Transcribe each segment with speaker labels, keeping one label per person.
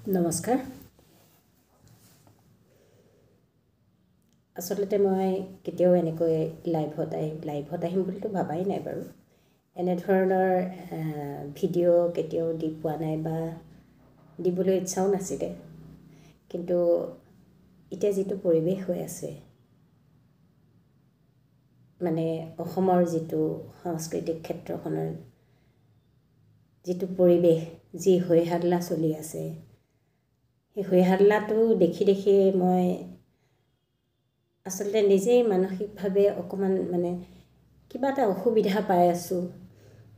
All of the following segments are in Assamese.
Speaker 1: নমস্কাৰ। আচলতে মই কেতিয়াও এনেকৈ লাইভত আহিম বুলিতো ভাবাই নাই বাৰু। এনেধৰণৰ ভিডিঅ' কেতিয়াও দি পোৱা নাই বা দিবলৈ ইচ্ছাও নাছিলে। কিন্তু এতিয়া যিটো পৰিৱেশ হৈ আছে, মানে অসমৰ যিটো সাংস্কৃতিক ক্ষেত্ৰখনৰ যিটো পৰিৱেশ, যি হৈ হাল্লা চলি আছে, সেই হৈ হাল্লাটো দেখি মই আচলতে নিজেই মানসিকভাৱে অকণমান কিবা এটা অসুবিধা পাই আছোঁ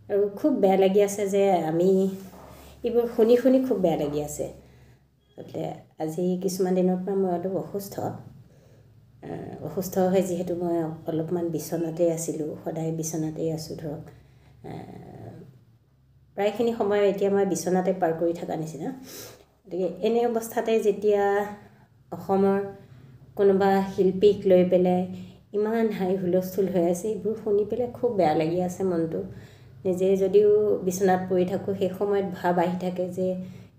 Speaker 1: আৰু খুব বেয়া লাগি আছে যে আমি এইবোৰ শুনি খুব বেয়া লাগি আছে। আচলতে আজি কিছুমান দিনৰ পৰা মই অলপ অসুস্থ হৈ যিহেতু মই অলপমান বিচনাতেই আছিলোঁ, সদায় বিচনাতেই আছোঁ ধৰক। প্ৰায়খিনি সময় এতিয়া মই বিচনাতে পাৰ কৰি থকা নিচিনা। গতিকে এনে অৱস্থাতে যেতিয়া অসমৰ কোনোবা শিল্পীক লৈ পেলাই ইমান হাই হুলস্থুল হৈ আছে, এইবোৰ শুনি পেলাই খুব বেয়া লাগি আছে মনটো। নিজে যদিও বিচনাত পৰি থাকোঁ, সেই সময়ত ভাৱ আহি থাকে যে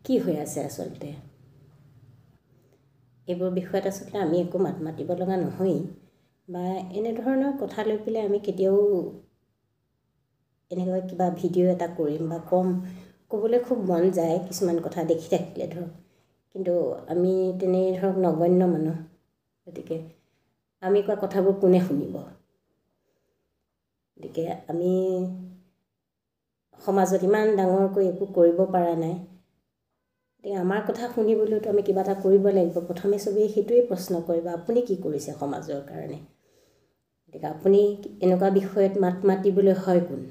Speaker 1: কি হৈ আছে আচলতে। এইবোৰ বিষয়ত আচলতে আমি একো মাত মাতিব লগা নহয়েই, বা এনেধৰণৰ কথা লৈ পেলাই আমি কেতিয়াও এনেকুৱা কিবা ভিডিঅ' এটা কৰিম বা ক'বলৈ খুব মন যায় কিছুমান কথা দেখি থাকিলে ধৰক। কিন্তু আমি তেনেই ধৰক নগণ্য মানুহ, গতিকে আমি কোৱা কথাবোৰ কোনে শুনিব। গতিকে আমি সমাজত ইমান ডাঙৰকৈ একো কৰিব পৰা নাই, গতিকে আমাৰ কথা শুনিবলৈতো আমি কিবা এটা কৰিব লাগিব। প্ৰথমে চবেই সেইটোৱেই প্ৰশ্ন কৰিব, আপুনি কি কৰিছে সমাজৰ কাৰণে। গতিকে আপুনি এনেকুৱা বিষয়ত মাত মাতিবলৈ হয় কোন।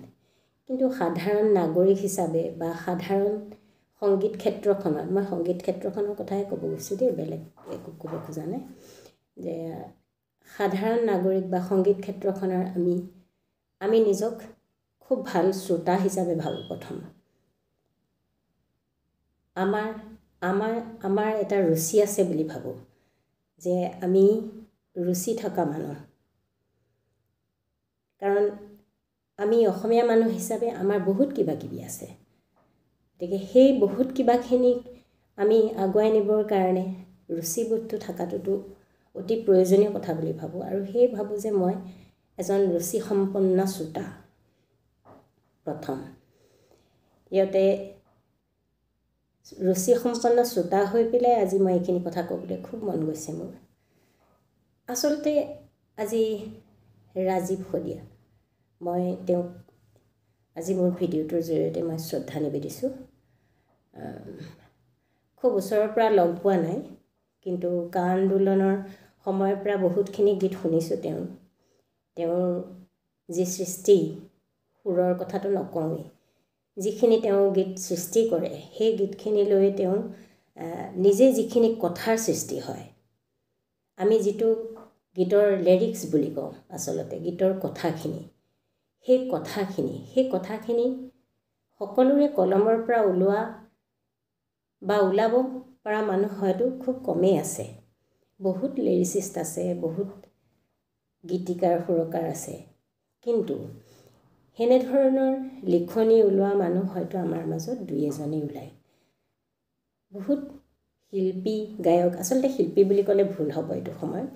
Speaker 1: কিন্তু সাধাৰণ নাগৰিক হিচাপে বা সাধাৰণ সংগীত ক্ষেত্ৰখনত, মই সংগীত ক্ষেত্ৰখনৰ কথাই ক'ব গৈছোঁ দেই, বেলেগ একো ক'ব খোজা নাই, যে সাধাৰণ নাগৰিক বা সংগীত ক্ষেত্ৰখনৰ আমি নিজক খুব ভাল শ্ৰোতা হিচাপে ভাবোঁ। প্ৰথম আমাৰ এটা ৰুচি আছে বুলি ভাবোঁ, যে আমি ৰুচি থকা মানুহ। কাৰণ আমি অসমীয়া মানুহ হিচাপে আমাৰ বহুত কিবা কিবি আছে। গতিকে সেই বহুত কিবাখিনিক আমি আগুৱাই নিবৰ কাৰণে ৰুচিবোধটো থকাটোতো অতি প্ৰয়োজনীয় কথা বুলি ভাবোঁ। আৰু সেই ভাবোঁ যে মই এজন ৰুচিসম্পন্ন শ্ৰোতা। প্ৰথম ইয়াতে ৰুচিসম্পন্ন শ্ৰোতা হৈ পেলাই আজি মই এইখিনি কথা ক'বলৈ খুব মন গৈছে মোৰ। আচলতে আজি ৰাজীৱ শদিয়া, মই তেওঁক আজি মোৰ ভিডিঅ'টোৰ জৰিয়তে মই শ্ৰদ্ধা নিবেদিছোঁ। খুব ওচৰৰ পৰা লগ পোৱা নাই, কিন্তু কা আন্দোলনৰ সময়ৰ পৰা বহুতখিনি গীত শুনিছোঁ। তেওঁৰ যি সৃষ্টি, সুৰৰ কথাটো নকওঁৱেই, যিখিনি তেওঁ গীত সৃষ্টি কৰে, সেই গীতখিনিলৈ তেওঁ নিজে যিখিনি কথাৰ সৃষ্টি হয়, আমি যিটো গীতৰ লিৰিক্স বুলি কওঁ, আচলতে গীতৰ কথাখিনি, সেই কথাখিনি সকলোৰে কলমৰ পৰা ওলোৱা বা ওলাব পৰা মানুহ হয়তো খুব কমেই আছে। বহুত লিৰিচিষ্ট আছে, বহুত গীতিকাৰ সুৰকাৰ আছে, কিন্তু সেনেধৰণৰ লিখনি ওলোৱা মানুহ হয়তো আমাৰ মাজত দুই এজনেই ওলায়। বহুত শিল্পী, গায়ক, আচলতে শিল্পী বুলি ক'লে ভুল হ'ব এইটো সময়ত।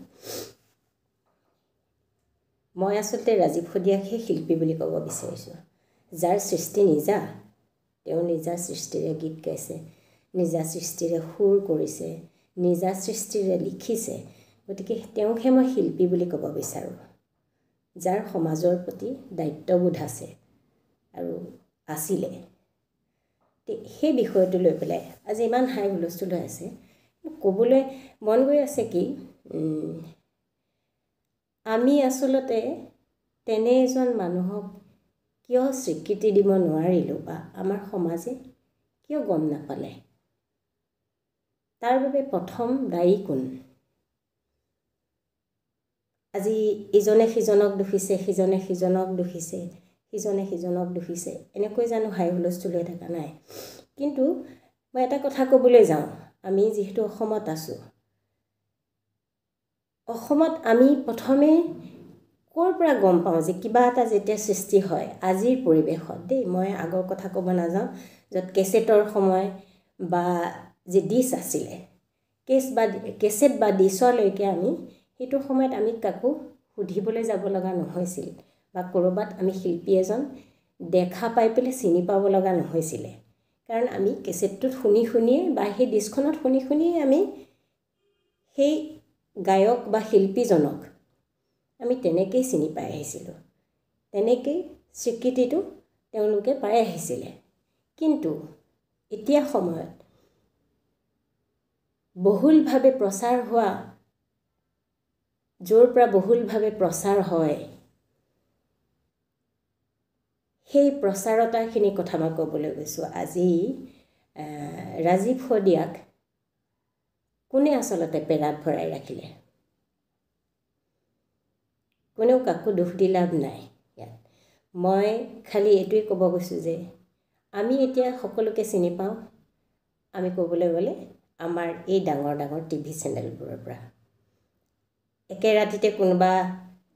Speaker 1: মই আচলতে ৰাজীৱ শদিয়াকহে শিল্পী বুলি ক'ব বিচাৰিছোঁ, যাৰ সৃষ্টি নিজা। তেওঁ নিজা সৃষ্টিৰে গীত গাইছে, নিজা সৃষ্টিৰে সুৰ কৰিছে, নিজা সৃষ্টিৰে লিখিছে। গতিকে তেওঁকহে মই শিল্পী বুলি ক'ব বিচাৰোঁ, যাৰ সমাজৰ প্ৰতি দায়িত্ববোধ আছে আৰু আছিলে। সেই বিষয়টো লৈ পেলাই আজি ইমান হাই হুলস্থুল হৈ আছে। ক'বলৈ মন গৈ আছে কি, আমি আচলতে তেনে এজন মানুহক কিয় স্বীকৃতি দিব নোৱাৰিলোঁ, বা আমাৰ সমাজে কিয় গম নাপালে, তাৰ বাবে প্ৰথম দায়ী কোন। আজি ইজনে সিজনক দোষিছে, সিজনে সিজনক দোষিছে, এনেকৈ জানো হাই হুলস্থুল হৈ থকা নাই। কিন্তু মই এটা কথা ক'বলৈ যাওঁ, আমি যিহেতু অসমত আছোঁ, অসমত আমি প্ৰথমে ক'ৰ পৰা গম পাওঁ যে কিবা এটা যেতিয়া সৃষ্টি হয় আজিৰ পৰিৱেশত দেই, মই আগৰ কথা ক'ব নাযাওঁ, য'ত কেছেটৰ সময় বা যে ডিছ আছিলে কেছেট বা ডিছলৈকে আমি সেইটো সময়ত আমি কাকো সুধিবলৈ যাব লগা নহৈছিল বা ক'ৰবাত আমি শিল্পী এজন দেখা পাই পেলাই চিনি পাব লগা নহৈছিলে কাৰণ আমি কেছেটটোত শুনিয়ে বা সেই ডিছখনত শুনিয়ে আমি সেই গায়ক বা শিল্পীজনক আমি তেনেকেই চিনি পাই আহিছিলোঁ তেনেকেই স্বীকৃতিটো তেওঁলোকে পাই আহিছিলে কিন্তু এতিয়া সময়ত বহুলভাৱে প্ৰচাৰ হোৱা য'ৰ পৰা বহুলভাৱে প্ৰচাৰ হয় সেই প্ৰচাৰতাখিনি কথা মই ক'বলৈ গৈছোঁ আজি ৰাজীৱ শদিয়াক কোনে আচলতে পেৰাত ভৰাই ৰাখিলে কোনেও কাকো দুখ দি লাভ নাই ইয়াত মই খালি এইটোৱে ক'ব গৈছোঁ যে আমি এতিয়া সকলোকে চিনি পাওঁ আমি ক'বলৈ গ'লে আমাৰ এই ডাঙৰ টিভি চেনেলবোৰৰ পৰা একে ৰাতিতে কোনোবা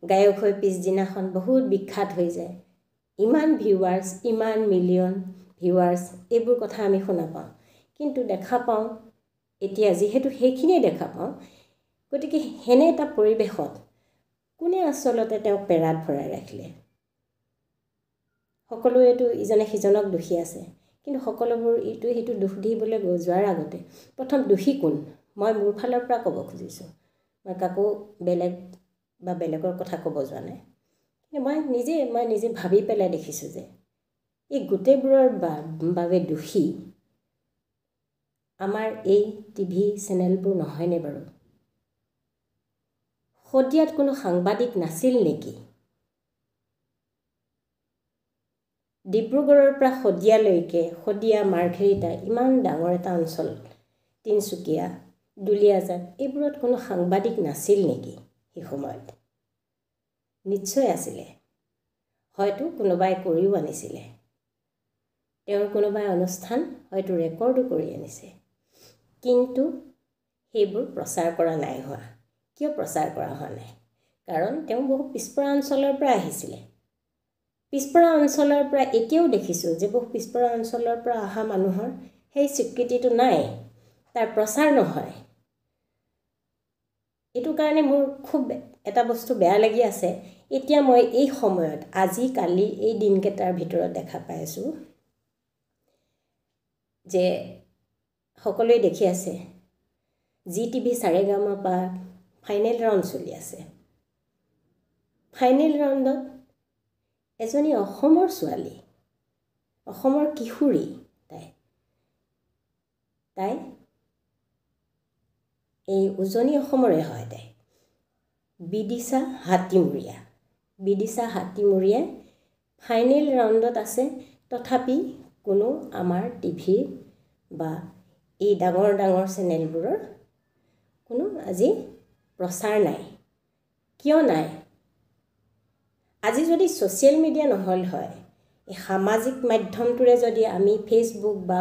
Speaker 1: গায়ক হৈ পিছদিনাখন বহুত বিখ্যাত হৈ যায় ইমান ভিউৱাৰ্ছ ইমান মিলিয়ন ভিউৱাৰ্ছ এইবোৰ কথা আমি শুনা পাওঁ কিন্তু দেখা পাওঁ এতিয়া যিহেতু সেইখিনিয়ে দেখা পাওঁ গতিকে হেনে এটা পৰিৱেশত কোনে আচলতে তেওঁক পেৰাত ভৰাই ৰাখিলে সকলোৱেতো ইজনে সিজনক দোষী আছে কিন্তু সকলোবোৰ ইটো সিটো দুখ দিবলৈ যোৱাৰ আগতে প্ৰথম দোষী কোন মই মোৰ ফালৰ পৰা ক'ব খুজিছোঁ মই কাকো বেলেগৰ কথা ক'ব যোৱা নাই কিন্তু মই নিজে ভাবি পেলাই দেখিছোঁ যে এই গোটেইবোৰৰ বাবে দোষী আমাৰ এই টিভি চেনেলবোৰ নহয়নে বাৰু শদিয়াত কোনো সাংবাদিক নাছিল নেকি ডিব্ৰুগড়ৰ পৰা শদিয়া মাৰ্ঘেৰিটা ইমান ডাঙৰ এটা অঞ্চল তিনচুকীয়া দুলীয়াজান এইবোৰত কোনো সাংবাদিক নাছিল নেকি সেই সময়ত নিশ্চয় আছিলে হয়তো কোনোবাই কৰিও আনিছিলে তেওঁৰ কোনোবাই অনুষ্ঠান হয়তো ৰেকৰ্ডো কৰি আনিছে কিন্তু সেইবোৰ প্ৰচাৰ কৰা নাই হোৱা কিয় প্ৰচাৰ কৰা হোৱা নাই কাৰণ তেওঁ বহু পিছপৰা অঞ্চলৰ পৰা আহিছিলে পিছপৰা অঞ্চলৰ পৰা এতিয়াও দেখিছোঁ যে বহু পিছপৰা অঞ্চলৰ পৰা অহা মানুহৰ সেই স্বীকৃতিটো নাই তাৰ প্ৰচাৰ নহয় এইটো কাৰণে মোৰ খুব এটা বস্তু বেয়া লাগি আছে এতিয়া মই এই সময়ত আজি কালি এই দিনকেইটাৰ ভিতৰত দেখা পাই আছোঁ যে সকলোৱে দেখি আছে জিটিভি সাৰেগামাপা ফাইনেল ৰাউণ্ড চলি আছে ফাইনেল ৰাউণ্ডত এজনী অসমৰ ছোৱালী অসমৰ কিশোৰী তাই এই উজনি অসমৰে হয় তাই বিদিশা হাতীমুৰীয়া ফাইনেল ৰাউণ্ডত আছে তথাপি কোনো আমাৰ টিভি বা এই ডাঙৰ চেনেলবোৰৰ কোনো আজি প্ৰচাৰ নাই কিয় নাই আজি যদি সোশ্যাল মিডিয়া নহল হয় এই সামাজিক মাধ্যমটোৰে যদি আমি ফেসবুক বা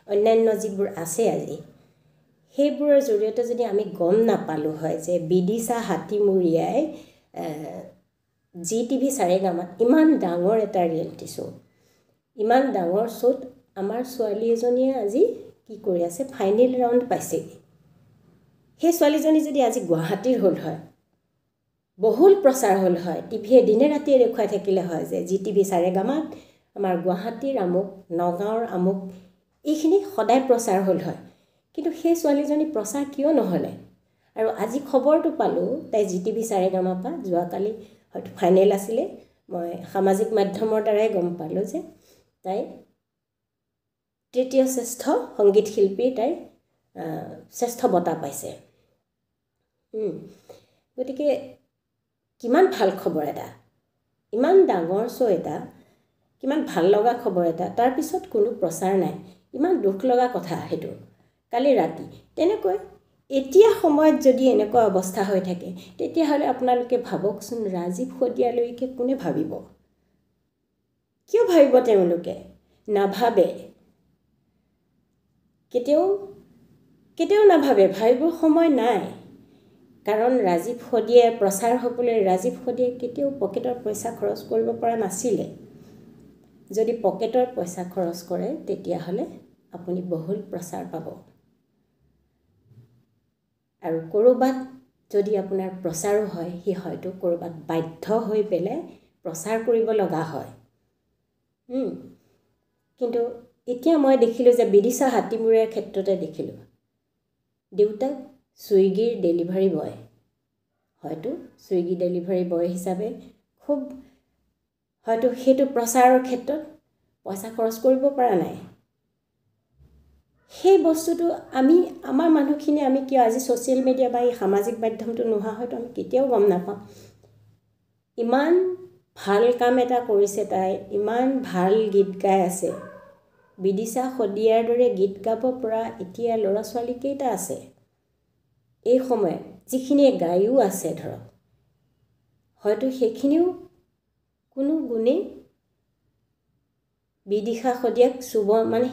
Speaker 1: অন্যান্য যিবোৰ আছে আজি সেইবোৰৰ জৰিয়তে যদি আমি গম নাপালো হয় যে বিদিশা হাতীমুৰীয়াই জিটিভি সাৰেগামাত ইমান ডাঙৰ এটা ৰিয়েলিটি শ্ব' ইমান ডাঙৰ শ্ব'ত আমাৰ ছোৱালী এজনীয়ে আজি কি কৰি আছে ফাইনেল ৰাউণ্ড পাইছে সেই ছোৱালীজনী যদি আজি গুৱাহাটীৰ হ'ল হয় বহুল প্ৰচাৰ হ'ল হয় টিভিয়ে দিনে ৰাতিয়ে দেখুৱাই থাকিলে হয় যে জিটিভি সাৰেগামাত আমাৰ গুৱাহাটীৰ আমুক নগাঁৱৰ আমুক এইখিনি সদায় প্ৰচাৰ হ'ল হয় কিন্তু সেই ছোৱালীজনী প্ৰচাৰ কিয় নহলে আৰু আজি খবৰটো পালো তাই জিটিভি সাৰেগামাপা যোৱাকালি হয়তো ফাইনেল আছিলে মই সামাজিক মাধ্যমৰ দ্বাৰাই গম পালো যে তাই তৃতীয় শ্ৰেষ্ঠ সংগীত শিল্পী তাই শ্ৰেষ্ঠ বঁটা পাইছে গতিকে কিমান ভাল খবৰ এটা ইমান ডাঙৰ শ্ব' এটা কিমান ভাল লগা খবৰ এটা তাৰ পিছত কোনো প্ৰচাৰ নাই ইমান দুখ লগা কথা হেতু কালি ৰাতি তেনেকৈ এতিয়া সময়ত যদি এনেকুৱা অৱস্থা হৈ থাকে তেতিয়া হলে আপোনালোকে ভাবকচোন ৰাজীৱ শদিয়ালৈকে কোনে ভাবিব কিয় ভাবিব তেওঁলোকে নাভাবে কেতিয়াও নাভাবে ভাবিবৰ সময় নাই কাৰণ ৰাজীৱ শদিয়াৰ প্ৰচাৰ হ'বলৈ ৰাজীৱ শদিয়াই কেতিয়াও পকেটৰ পইচা খৰচ কৰিব পৰা নাছিলে যদি পকেটৰ পইচা খৰচ কৰে তেতিয়া হলে আপুনি বহুল প্ৰচাৰ পাব আৰু ক'ৰবাত যদি আপোনাৰ প্ৰচাৰো হয় সি হয়তো ক'ৰবাত বাধ্য হৈ পেলাই প্ৰচাৰ কৰিব লগা হয় কিন্তু এতিয়া মই দেখিলোঁ যে বিদিশা হাতীমূৰীয়াৰ ক্ষেত্ৰতে দেখিলোঁ দেউতাক ছুইগিৰ ডেলিভাৰী বয় হয়তো ছুইগি ডেলিভাৰী বয় হিচাপে খুব হয়তো সেইটো প্ৰচাৰৰ ক্ষেত্ৰত পইচা খৰচ কৰিব পৰা নাই সেই বস্তুটো আমাৰ মানুহখিনি আমি কিয় আজি ছ'চিয়েল মিডিয়া বা এই সামাজিক মাধ্যমটো নোহোৱা হয়তো আমি কেতিয়াও গম নাপাওঁ ইমান ভাল কাম এটা কৰিছে তাই ইমান ভাল গীত গাই আছে বিদিশা শদিয়াৰ দৰে গীত গাব পৰা এতিয়া ল'ৰা ছোৱালী কেইটা আছে এই সময়ত যিখিনিয়ে গায়ো আছে ধৰক হয়তো সেইখিনিও কোনো গুণে বিদিশা শদিয়াক চুব মানে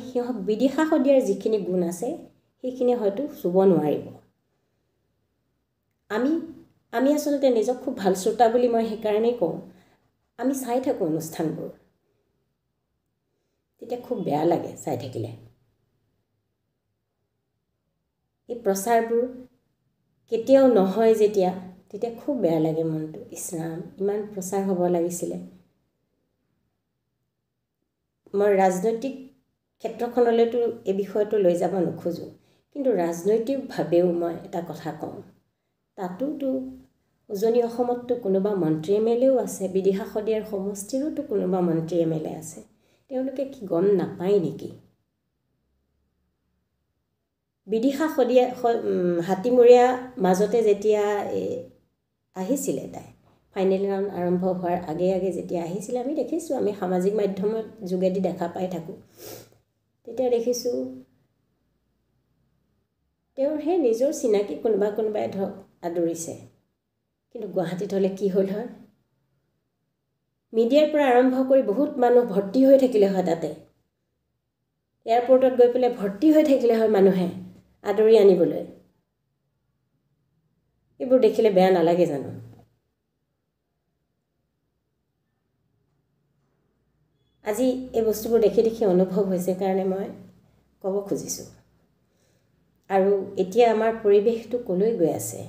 Speaker 1: বিদিশা শদিয়াৰ যিখিনি গুণ আছে সেইখিনি হয়তো চুব নোৱাৰিব আমি আচলতে নিজক খুব ভাল শ্ৰোতা বুলি মই সেইকাৰণেই কওঁ আমি চাই থাকোঁ অনুষ্ঠানবোৰ তেতিয়া খুব বেয়া লাগে চাই থাকিলে এই প্ৰচাৰবোৰ কেতিয়াও নহয় যেতিয়া তেতিয়া খুব বেয়া লাগে মনটো ইছৰাম ইমান প্ৰচাৰ হ'ব লাগিছিলে মই ৰাজনৈতিক ক্ষেত্ৰখনলৈতো এই বিষয়টো লৈ যাব নোখোজোঁ কিন্তু ৰাজনৈতিকভাৱেও মই এটা কথা কওঁ তাতোতো উজনি অসমততো কোনোবা মন্ত্ৰী এম.এল.এও আছে বিদিশা শদিয়াৰ সমষ্টিৰোতো কোনোবা মন্ত্ৰী এম.এল.এ আছে তেওঁলোকে কি গম নাপায় নেকি বিদিশা শদিয়া হাতীমূৰীয়া মাজতে যেতিয়া আহিছিলে তাই ফাইনেল ৰাউণ্ড আৰম্ভ হোৱাৰ আগে যেতিয়া আহিছিলে আমি দেখিছোঁ আমি সামাজিক মাধ্যমত যোগেদি দেখা পাই থাকোঁ তেতিয়া দেখিছোঁ তেওঁৰ সেই নিজৰ চিনাকি কোনোবাই ধৰক আদৰিছে কিন্তু গুৱাহাটীত হ'লে কি হ'ল হয় মিডিয়াৰ পৰা আৰম্ভ কৰি বহুত মানুহ ভৰ্তি হৈ থাকিলে হয় তাতে এয়াৰপৰ্টত গৈ পেলাই ভৰ্তি হৈ থাকিলে হয় মানুহে আদৰি আনিবলৈ এইবোৰ দেখিলে বেয়া নালাগে জানো আজি এই বস্তুবোৰ দেখি অনুভৱ হৈছে কাৰণে মই ক'ব খুজিছোঁ আৰু এতিয়া আমাৰ পৰিৱেশটো কলৈ গৈ আছে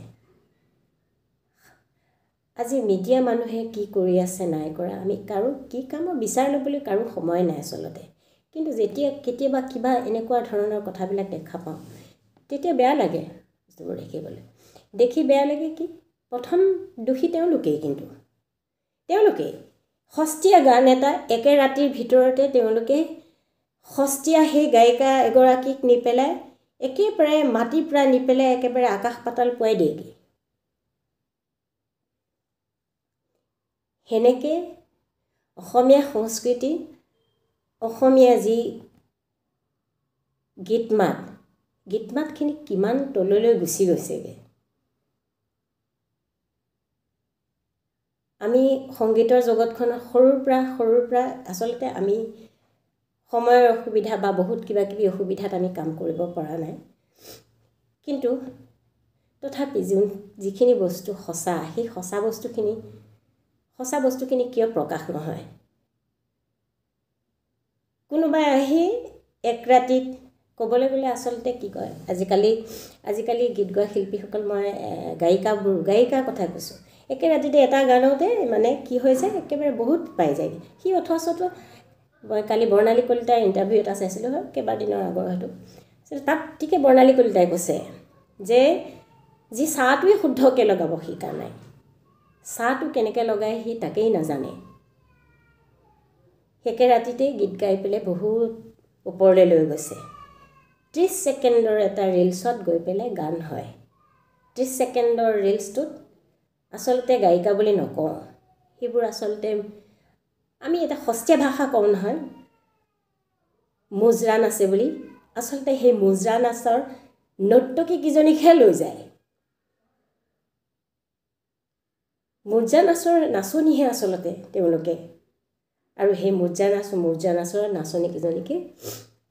Speaker 1: আজি মিডিয়া মানুহে কি কৰি আছে নাই কৰা আমি কাৰো কি কামৰ বিচাৰ ল'বলৈ কাৰো সময় নাই আচলতে কিন্তু যেতিয়া কেতিয়াবা কিবা এনেকুৱা ধৰণৰ কথাবিলাক দেখা পাওঁ তেতিয়া বেয়া লাগে বস্তুবোৰ দেখি বেয়া লাগে কি প্ৰথম দোষী তেওঁলোকেই কিন্তু তেওঁলোকেই সস্তীয়া গান এটা একে ৰাতিৰ ভিতৰতে তেওঁলোকে সস্তীয়া সেই গায়িকা এগৰাকীক নি পেলাই একেবাৰে মাটিৰ পৰা নি পেলাই একেবাৰে আকাশ পাতাল পুৱাই দিয়েগৈ সেনেকৈ অসমীয়া সংস্কৃতি অসমীয়া যি গীতমাতখিনি কিমান তললৈ গুচি গৈছেগৈ আমি সংগীতৰ জগতখনত সৰুৰ পৰা আচলতে আমি সময়ৰ অসুবিধা বা বহুত কিবাকিবি অসুবিধাত আমি কাম কৰিব পৰা নাই কিন্তু তথাপি যিখিনি বস্তু সঁচা সেই সঁচা বস্তুখিনি কিয় প্ৰকাশ নহয় কোনোবাই আহি এক ৰাতিত ক'বলৈ গ'লে আচলতে কি কয় আজিকালি গীত গোৱা শিল্পীসকল মই গায়িকাৰ কথা কৈছোঁ একে ৰাতিতে এটা গানতে মানে কি হৈ যায় একেবাৰে বহুত পাই যায় সি অথচ মই কালি বৰ্ণালী কলিতাৰ ইণ্টাৰভিউ এটা চাইছিলোঁ হয় কেইবাদিনৰ আগৰ হয়তো তাত ঠিকে বৰ্ণালী কলিতাই কৈছে যে যি চাহটোৱে শুদ্ধকৈ লগাব শিকা নাই চাহটো কেনেকৈ লগাই সি তাকেই নাজানে একে ৰাতিতে গীত গাই পেলাই বহুত ওপৰলৈ লৈ গৈছে 30 ছেকেণ্ডৰ এটা ৰিলছত গৈ পেলাই গান হয় 30 ছেকেণ্ডৰ ৰিলছটোত আচলতে গায়িকা বুলি নকওঁ সেইবোৰ আচলতে আমি এটা সস্তীয়া ভাষা কওঁ নহয় মুজৰা নাচে বুলি আচলতে সেই মুজৰা নাচৰ নৰ্তকীকেইজনীকহে লৈ যায় মুজৰা নাচৰ নাচনীহে আচলতে তেওঁলোকে আৰু সেই মুজৰা নাচৰ নাচনীকেইজনীকে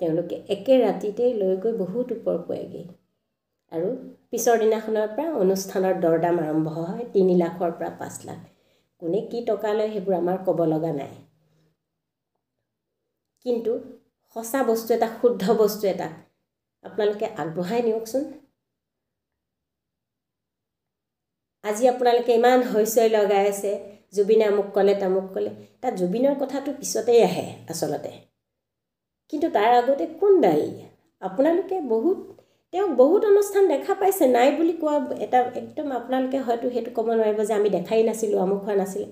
Speaker 1: তেওঁলোকে একে ৰাতিতে লৈ গৈ বহুত ওপৰ পোৱাইগৈ আৰু পিছৰ দিনাখনৰ পৰা অনুষ্ঠানৰ দৰদাম আৰম্ভ হয় 3 লাখৰ পৰা 5 লাখ কোনে কি টকা লয় সেইবোৰ আমাৰ ক'ব লগা নাই কিন্তু সঁচা বস্তু এটা শুদ্ধ বস্তু এটা আপোনালোকে আগবঢ়াই নিয়কচোন আজি আপোনালোকে ইমান হৈছৈ লগাই আছে জুবিনে আমুক ক'লে তামুক ক'লে তাত জুবিনৰ কথাটো পিছতেই আহে আচলতে কিন্তু তাৰ আগতে কোন দায়ী আপোনালোকে তেওঁক বহুত অনুষ্ঠান দেখা পাইছে নাই বুলি কোৱা এটা একদম আপোনালোকে হয়তো সেইটো ক'ব নোৱাৰিব যে আমি দেখাই নাছিলোঁ আমুক হোৱা নাছিলে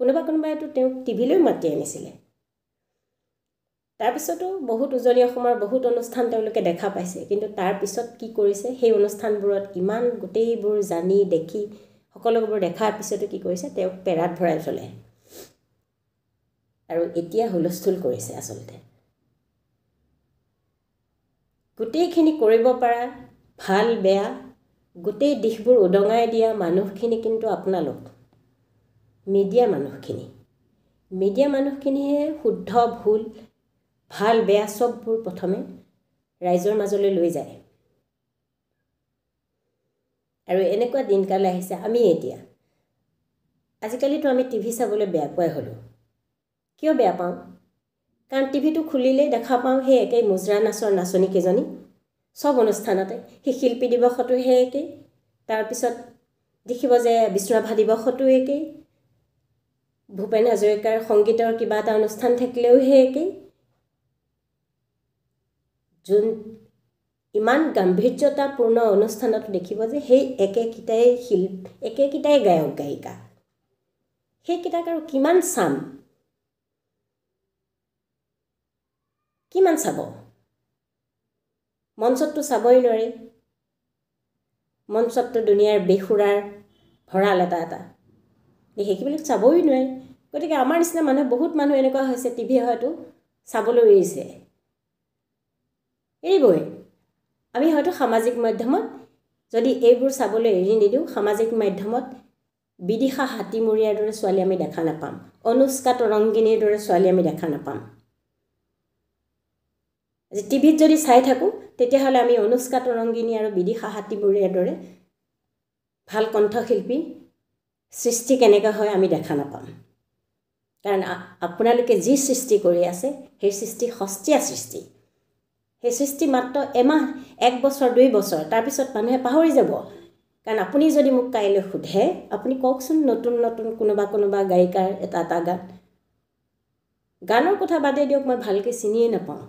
Speaker 1: কোনোবাইতো তেওঁক টিভিলৈ মাতি আনিছিলে তাৰপিছতো বহুত উজনি অসমৰ বহুত অনুষ্ঠান তেওঁলোকে দেখা পাইছে কিন্তু তাৰপিছত কি কৰিছে সেই অনুষ্ঠানবোৰত ইমান গোটেইবোৰ জানি দেখি সকলোবোৰ দেখাৰ পিছতো কি কৰিছে তেওঁক পেৰাত ভৰাই থলে আৰু এতিয়া হুলস্থুল কৰিছে আচলতে গোটেইখিনি কৰিব পৰা ভাল বেয়া গোটেই দিশবোৰ উদঙাই দিয়া মানুহখিনি কিন্তু আপোনালোক মিডিয়া মানুহখিনিহে শুদ্ধ ভুল ভাল বেয়া সববোৰ প্ৰথমে ৰাইজৰ মাজলৈ লৈ যায় আৰু এনেকুৱা দিনকাল আহিছে আমি এতিয়া আজিকালিতো আমি টিভি চাবলৈ বেয়া পাই হলো কিয় বেয়া পাওঁ কাৰণ টিভিটো খুলিলেই দেখা পাওঁ সেই একেই মুজৰা নাচৰ নাচনী কেজনী সব অনুষ্ঠানতে সেই শিল্পী দিৱসতো সেই একেই তাৰপিছত দেখিব যে বিষ্ণুৰাভা দিৱসতো একেই ভূপেন হাজৰিকাৰ সংগীতৰ কিবা এটা অনুষ্ঠান থাকিলেও সেই একেই যোন ইমান গাম্ভীৰ্যতাপূৰ্ণ অনুষ্ঠানত দেখিব যে সেই একেকিটাই গায়ক গায়িকা সেইকেইটাক আৰু কিমান চাব মঞ্চততো চাবই নোৱাৰি মঞ্চততো দুনিয়াৰ বেসুৰাৰ ভঁৰাল এটা সেইবিলাক চাবই নোৱাৰি গতিকে আমাৰ নিচিনা মানুহ বহুত মানুহ এনেকুৱা হৈছে টিভি হয়তো চাবলৈ এৰিবই আমি হয়তো সামাজিক মাধ্যমত যদি এইবোৰ চাবলৈ এৰি নিদিওঁ সামাজিক মাধ্যমত বিদিশা হাতীমুৰীয়াৰ দৰে ছোৱালী আমি দেখা নাপাম অনুষ্কা তৰংগিনীৰ দৰে ছোৱালী আমি দেখা নাপাম যে টিভিত যদি চাই থাকোঁ তেতিয়াহ'লে আমি অনুষ্কা তৰংগিনী আৰু বিদিশা হাতীমুৰীয়াৰ দৰে ভাল কণ্ঠশিল্পী সৃষ্টি কেনেকৈ হয় আমি দেখা নাপাম কাৰণ আপোনালোকে যি সৃষ্টি কৰি আছে সেই সৃষ্টি সস্তীয়া সৃষ্টি সেই সৃষ্টি মাত্ৰ এমাহ এক বছৰ 2 বছৰ তাৰপিছত মানুহে পাহৰি যাব কাৰণ আপুনি যদি মোক কাইলৈ সোধে আপুনি কওকচোন নতুন কোনোবা গায়িকাৰ এটা গানৰ কথা বাদে দিয়ক মই ভালকৈ চিনিয়ে নাপাওঁ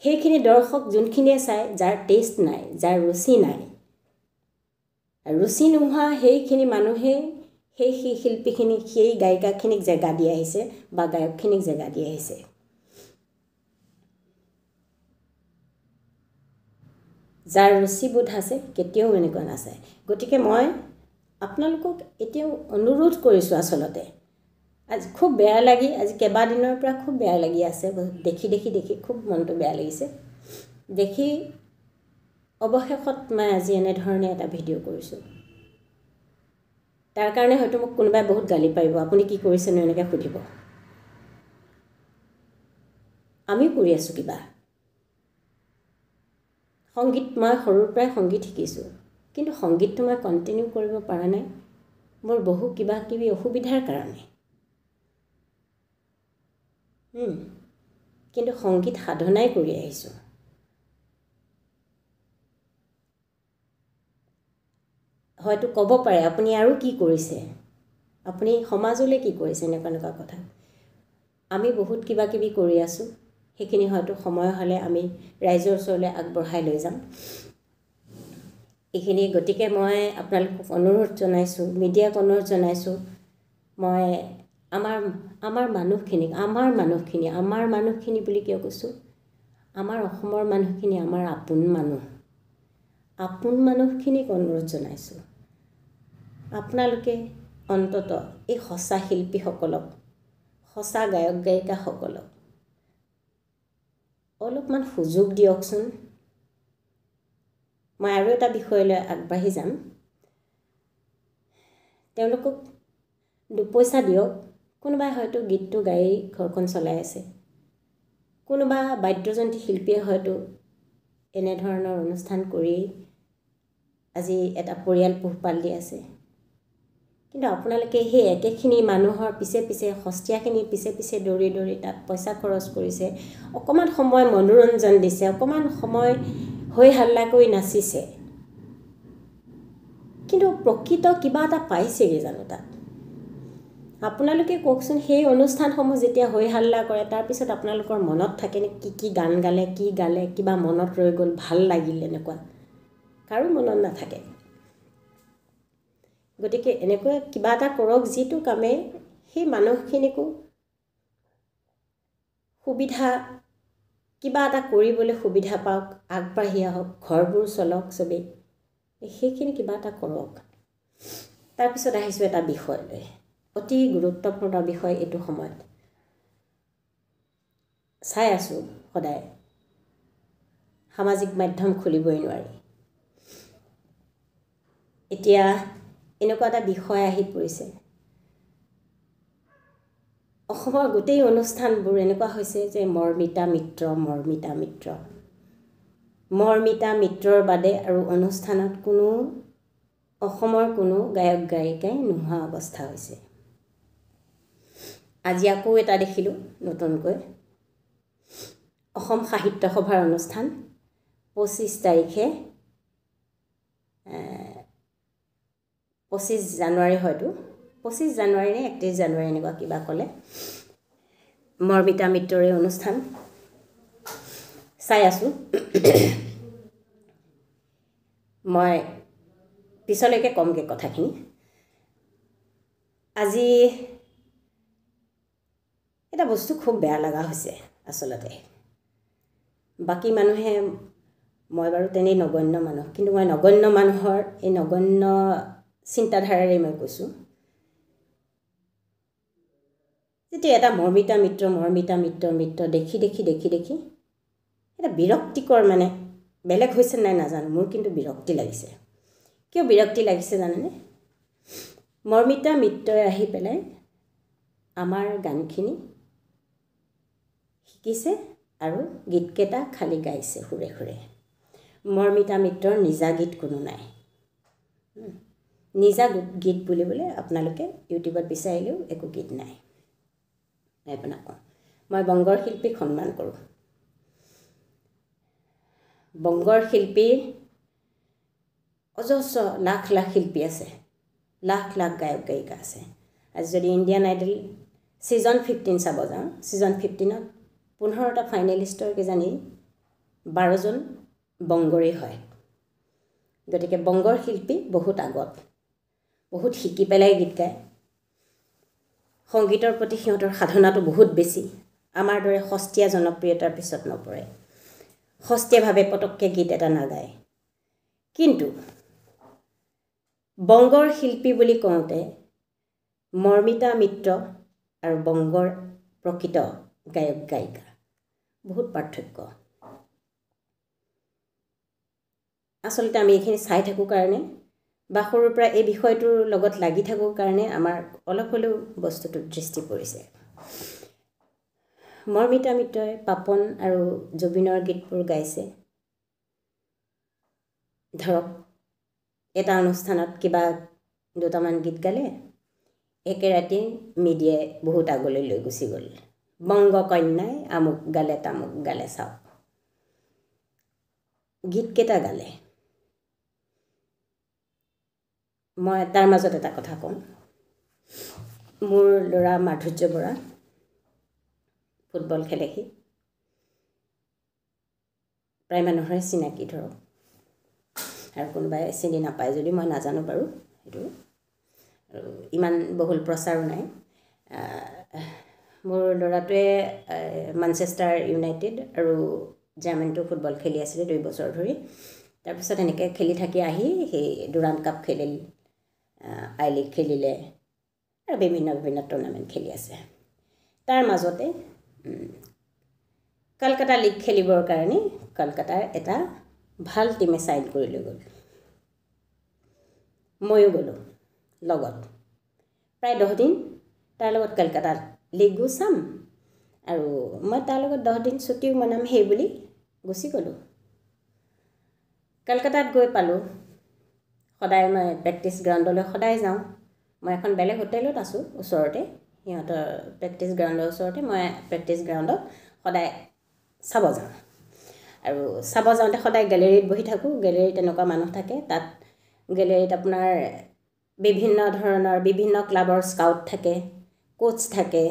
Speaker 1: সেইখিনি দৰ্শক যোনখিনিয়ে চাই যাৰ টেষ্ট নাই যাৰ ৰুচি নাই ৰুচি নোহোৱা সেইখিনি মানুহে সেই শিল্পীখিনি সেই গায়িকাখিনিক জেগা দি আহিছে বা গায়কখিনিক জেগা দি আহিছে যাৰ ৰুচিবোধ আছে কেতিয়াও এনেকুৱা নাচায় গতিকে মই আপোনালোকক এতিয়াও অনুৰোধ কৰিছোঁ আচলতে আজি খুব বেয়া লাগি আজি কেইবাদিনৰ পৰা খুব বেয়া লাগি আছে দেখি খুব মনটো বেয়া লাগিছে দেখি অৱশেষত মই আজি এনেধৰণে এটা ভিডিঅ' কৰিছোঁ তাৰ কাৰণে হয়তো মোক কোনোবাই বহুত গালি পাৰিব আপুনি কি কৰিছেনো এনেকৈ সুধিব আমি কৰি আছোঁ কিবা সংগীত মই সৰুৰ পৰাই সংগীত শিকিছোঁ কিন্তু সংগীতটো মই কণ্টিনিউ কৰিব পৰা নাই মোৰ বহু কিবা অসুবিধাৰ কাৰণে কিন্তু সংগীত সাধনাই কৰি আহিছোঁ হয়তো ক'ব পাৰে আপুনি আৰু কি কৰিছে আপুনি সমাজলৈ কি কৰিছে এনেকুৱা কথা আমি বহুত কিবা কৰি আছোঁ সেইখিনি হয়তো সময় হ'লে আমি ৰাইজৰ ওচৰলৈ আগবঢ়াই লৈ যাম এইখিনি গতিকে মই আপোনালোকক অনুৰোধ জনাইছোঁ মিডিয়াক অনুৰোধ জনাইছোঁ মই আমাৰ মানুহখিনি বুলি কিয় কৈছোঁ আমাৰ অসমৰ মানুহখিনি আমাৰ আপোন মানুহখিনিক অনুৰোধ জনাইছোঁ আপোনালোকে অন্তত এই সঁচা শিল্পীসকলক সঁচা গায়ক গায়িকাসকলক অলপমান সুযোগ দিয়কচোন মই আৰু এটা বিষয়লৈ আগবাঢ়ি যাম তেওঁলোকক দুপইচা দিয়ক কোনোবাই হয়তো গীতটো গাই ঘৰখন চলাই আছে কোনোবা বাদ্যযন্ত্ৰী শিল্পীয়ে হয়তো এনেধৰণৰ অনুষ্ঠান কৰি আজি এটা পৰিয়াল পোহপাল দি আছে কিন্তু আপোনালোকে সেই একেখিনি মানুহৰ পিছে পিছে সস্তীয়াখিনি পিছে পিছে দৌৰি দৌৰি তাত পইচা খৰচ কৰিছে, অকণমান সময় মনোৰঞ্জন দিছে, অকণমান সময় হৈ হাল্লা কৰি নাচিছে, কিন্তু প্ৰকৃত কিবা এটা পাইছেগৈ জানো তাত? আপোনালোকে কওকচোন, সেই অনুষ্ঠানসমূহ যেতিয়া হৈ হাল্লা কৰে তাৰপিছত আপোনালোকৰ মনত থাকেনে কি কি গান গালে, কি গালে, কিবা মনত ৰৈ গ'ল, ভাল লাগিল, এনেকুৱা কাৰো মনত নাথাকে। গতিকে এনেকুৱা কিবা এটা কৰক যিটো কামে সেই মানুহখিনিকো সুবিধা, কিবা এটা কৰিবলৈ সুবিধা পাওক, আগবাঢ়ি আহক, ঘৰবোৰ চলক চবেই, সেইখিনি কিবা এটা কৰক। তাৰপিছত আহিছোঁ এটা বিষয়লৈ, অতি গুৰুত্বপূৰ্ণ বিষয় এইটো সময়ত। চাই আছোঁ সদায় সামাজিক মাধ্যম খুলিবই নোৱাৰি। এতিয়া এনেকুৱা এটা বিষয় আহি পৰিছে, অসমৰ গোটেই অনুষ্ঠানবোৰ এনেকুৱা হৈছে যে মৰ্মিতা মিত্ৰ, মৰ্মিতা মিত্ৰ, মৰ্মিতা মিত্ৰৰ বাদে আৰু অনুষ্ঠানত কোনো অসমৰ কোনো গায়ক গায়িকাই নোহোৱা অৱস্থা হৈছে। আজি আকৌ এটা দেখিলোঁ নতুনকৈ, অসম সাহিত্য সভাৰ অনুষ্ঠান 25 তাৰিখে, 25 জানুৱাৰী, হয়তো 25 জানুৱাৰী নে 31 জানুৱাৰী এনেকুৱা কিবা ক'লে, মৰ্মিতা মিত্ৰৰে অনুষ্ঠান চাই আছোঁ। মই পিছলৈকে কমকৈ কথাখিনি। আজি এটা বস্তু খুব বেয়া লগা হৈছে আচলতে। বাকী মানুহে, মই বাৰু তেনেই নগণ্য মানুহ, কিন্তু মই নগণ্য মানুহৰ এই নগণ্য চিন্তাধাৰাৰে মই কৈছোঁ, যেতিয়া এটা মৰ্মিতা মিত্ৰ, মৰ্মিতা মিত্ৰৰ মিত্ৰ দেখি দেখি দেখি দেখি এটা বিৰক্তিকৰ, মানে বেলেগ হৈছে নাই নাজানো, মোৰ কিন্তু বিৰক্তি লাগিছে। কিয় বিৰক্তি লাগিছে জানেনে? মৰ্মিতা মিত্ৰই আহি পেলাই আমাৰ গানখিনি শিকিছে আৰু গীতকেইটা খালি গাইছে সুৰে সুৰে। মৰ্মিতা মিত্ৰৰ নিজা গীত কোনো নাই। নিজা গীত বুলিবলৈ আপোনালোকে ইউটিউবত বিচাৰিলেও একো গীত নাই। আপোনাক কওঁ, মই বংগৰ শিল্পীক সন্মান কৰোঁ। বংগৰ শিল্পীৰ অজস্ৰ লাখ লাখ শিল্পী আছে, লাখ লাখ গায়ক গায়িকা আছে। আজি যদি ইণ্ডিয়ান আইডল ছিজন 15 চাব যাওঁ, ছিজন 15ত 15টা ফাইনেলিষ্টৰ কিজানি 12জন বংগৰেই হয়। গতিকে বংগৰ শিল্পী বহুত আগত, বহুত শিকি পেলাই গীত গায়। সংগীতৰ প্ৰতি সিহঁতৰ সাধনাটো বহুত বেছি, আমাৰ দৰে সস্তীয়া জনপ্ৰিয়তাৰ পিছত নপৰে, সস্তীয়াভাৱে পটককৈ গীত এটা নাগায়। কিন্তু বংগৰ শিল্পী বুলি কওঁতে মৰ্মিতা মিত্ৰ আৰু বংগৰ প্ৰকৃত গায়ক গায়িকা বহুত পাৰ্থক্য। আচলতে আমি এইখিনি চাই থাকোঁ কাৰণে বা সৰুৰ পৰা এই বিষয়টোৰ লগত লাগি থাকোঁ কাৰণে আমাৰ অলপ হ'লেও বস্তুটোত দৃষ্টি পৰিছে। মৰ্মিতা মিত্ৰই পাপন আৰু জুবিনৰ গীতবোৰ গাইছে। ধৰক এটা অনুষ্ঠানত কিবা দুটামান গীত গালে, একে ৰাতি মিডিয়াই বহুত আগলৈ লৈ গুচি গ'ল, বংগ কন্যাই আমুক গালে তামুক গালে, চাওক গীতকেইটা গালে। মই তাৰ মাজত এটা কথা কওঁ, মোৰ ল'ৰা মাধুৰ্য বৰা ফুটবল খেলে, সি প্ৰায় মানুহৰে চিনাকি ধৰক, আৰু কোনোবাই চিনি নাপায় যদি মই নাজানো বাৰু সেইটো, আৰু ইমান বহুল প্ৰচাৰো নাই। মোৰ ল'ৰাটোৱে মানচেষ্টাৰ ইউনাইটেড আৰু জাৰ্মানীটো ফুটবল খেলি আছিলে 2 বছৰ ধৰি। তাৰপিছত এনেকৈ খেলি থাকি আহি সেই ডুৰাণ্ড কাপ খেলিল, আই লিগ খেলিলে আৰু বিভিন্ন বিভিন্ন টুৰ্ণামেণ্ট খেলি আছে। তাৰ মাজতে কলকাতা লীগ খেলিবৰ কাৰণে কলকাতাৰ এটা ভাল টিমে চাইন কৰি লৈ গ'ল। ময়ো গ'লোঁ লগত, প্ৰায় 10 দিন তাৰ লগত কলকাতাত লীগো চাম আৰু মই তাৰ লগত 10 দিন ছুটিও মনাম, সেই বুলি গুচি গ'লোঁ। কলকাতাত গৈ পালোঁ, সদায় মই প্ৰেক্টিছ গ্ৰাউণ্ডলৈ সদায় যাওঁ, মই এখন বেলেগ হোটেলত আছোঁ ওচৰতে, সিহঁতৰ প্ৰেক্টিছ গ্ৰাউণ্ডৰ ওচৰতে। মই প্ৰেক্টিছ গ্ৰাউণ্ডত সদায় চাব যাওঁ, আৰু চাব যাওঁতে সদায় গেলেৰীত বহি থাকোঁ। গেলেৰীত এনেকুৱা মানুহ থাকে, তাত গেলেৰীত আপোনাৰ বিভিন্ন ধৰণৰ বিভিন্ন ক্লাবৰ স্কাউট থাকে, কোচ থাকে,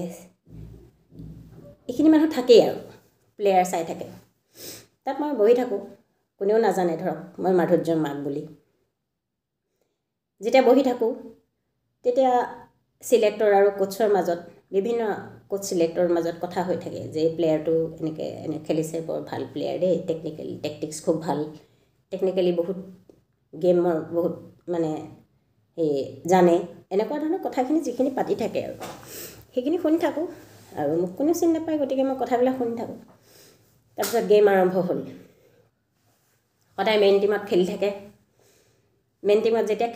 Speaker 1: এইখিনি মানুহ থাকেই আৰু প্লেয়াৰ চাই থাকে। তাত মই বহি থাকোঁ, কোনেও নাজানে ধৰক মই মাধুৰ্যৰ মাক বুলি। যেতিয়া বহি থাকোঁ তেতিয়া চিলেক্টৰ আৰু কোচৰ মাজত, বিভিন্ন কোচ চিলেক্টৰৰ মাজত কথা হৈ থাকে যে এই প্লেয়াৰটো এনে খেলিছে, বৰ ভাল প্লেয়াৰ দেই, টেকটিক্স খুব ভাল, টেকনিকেলি বহুত গেমৰ বহুত মানে এই জানে, এনেকুৱা ধৰণৰ কথাখিনি যিখিনি পাতি থাকে আৰু সেইখিনি শুনি থাকোঁ। আৰু মোক কোনেও চিনি নাপায়, গতিকে মই কথাবিলাক শুনি থাকোঁ। তাৰপিছত গেম আৰম্ভ হ'ল। সদায় মেইন টিমত খেলি থাকে। মেইন টিমত যেতিয়া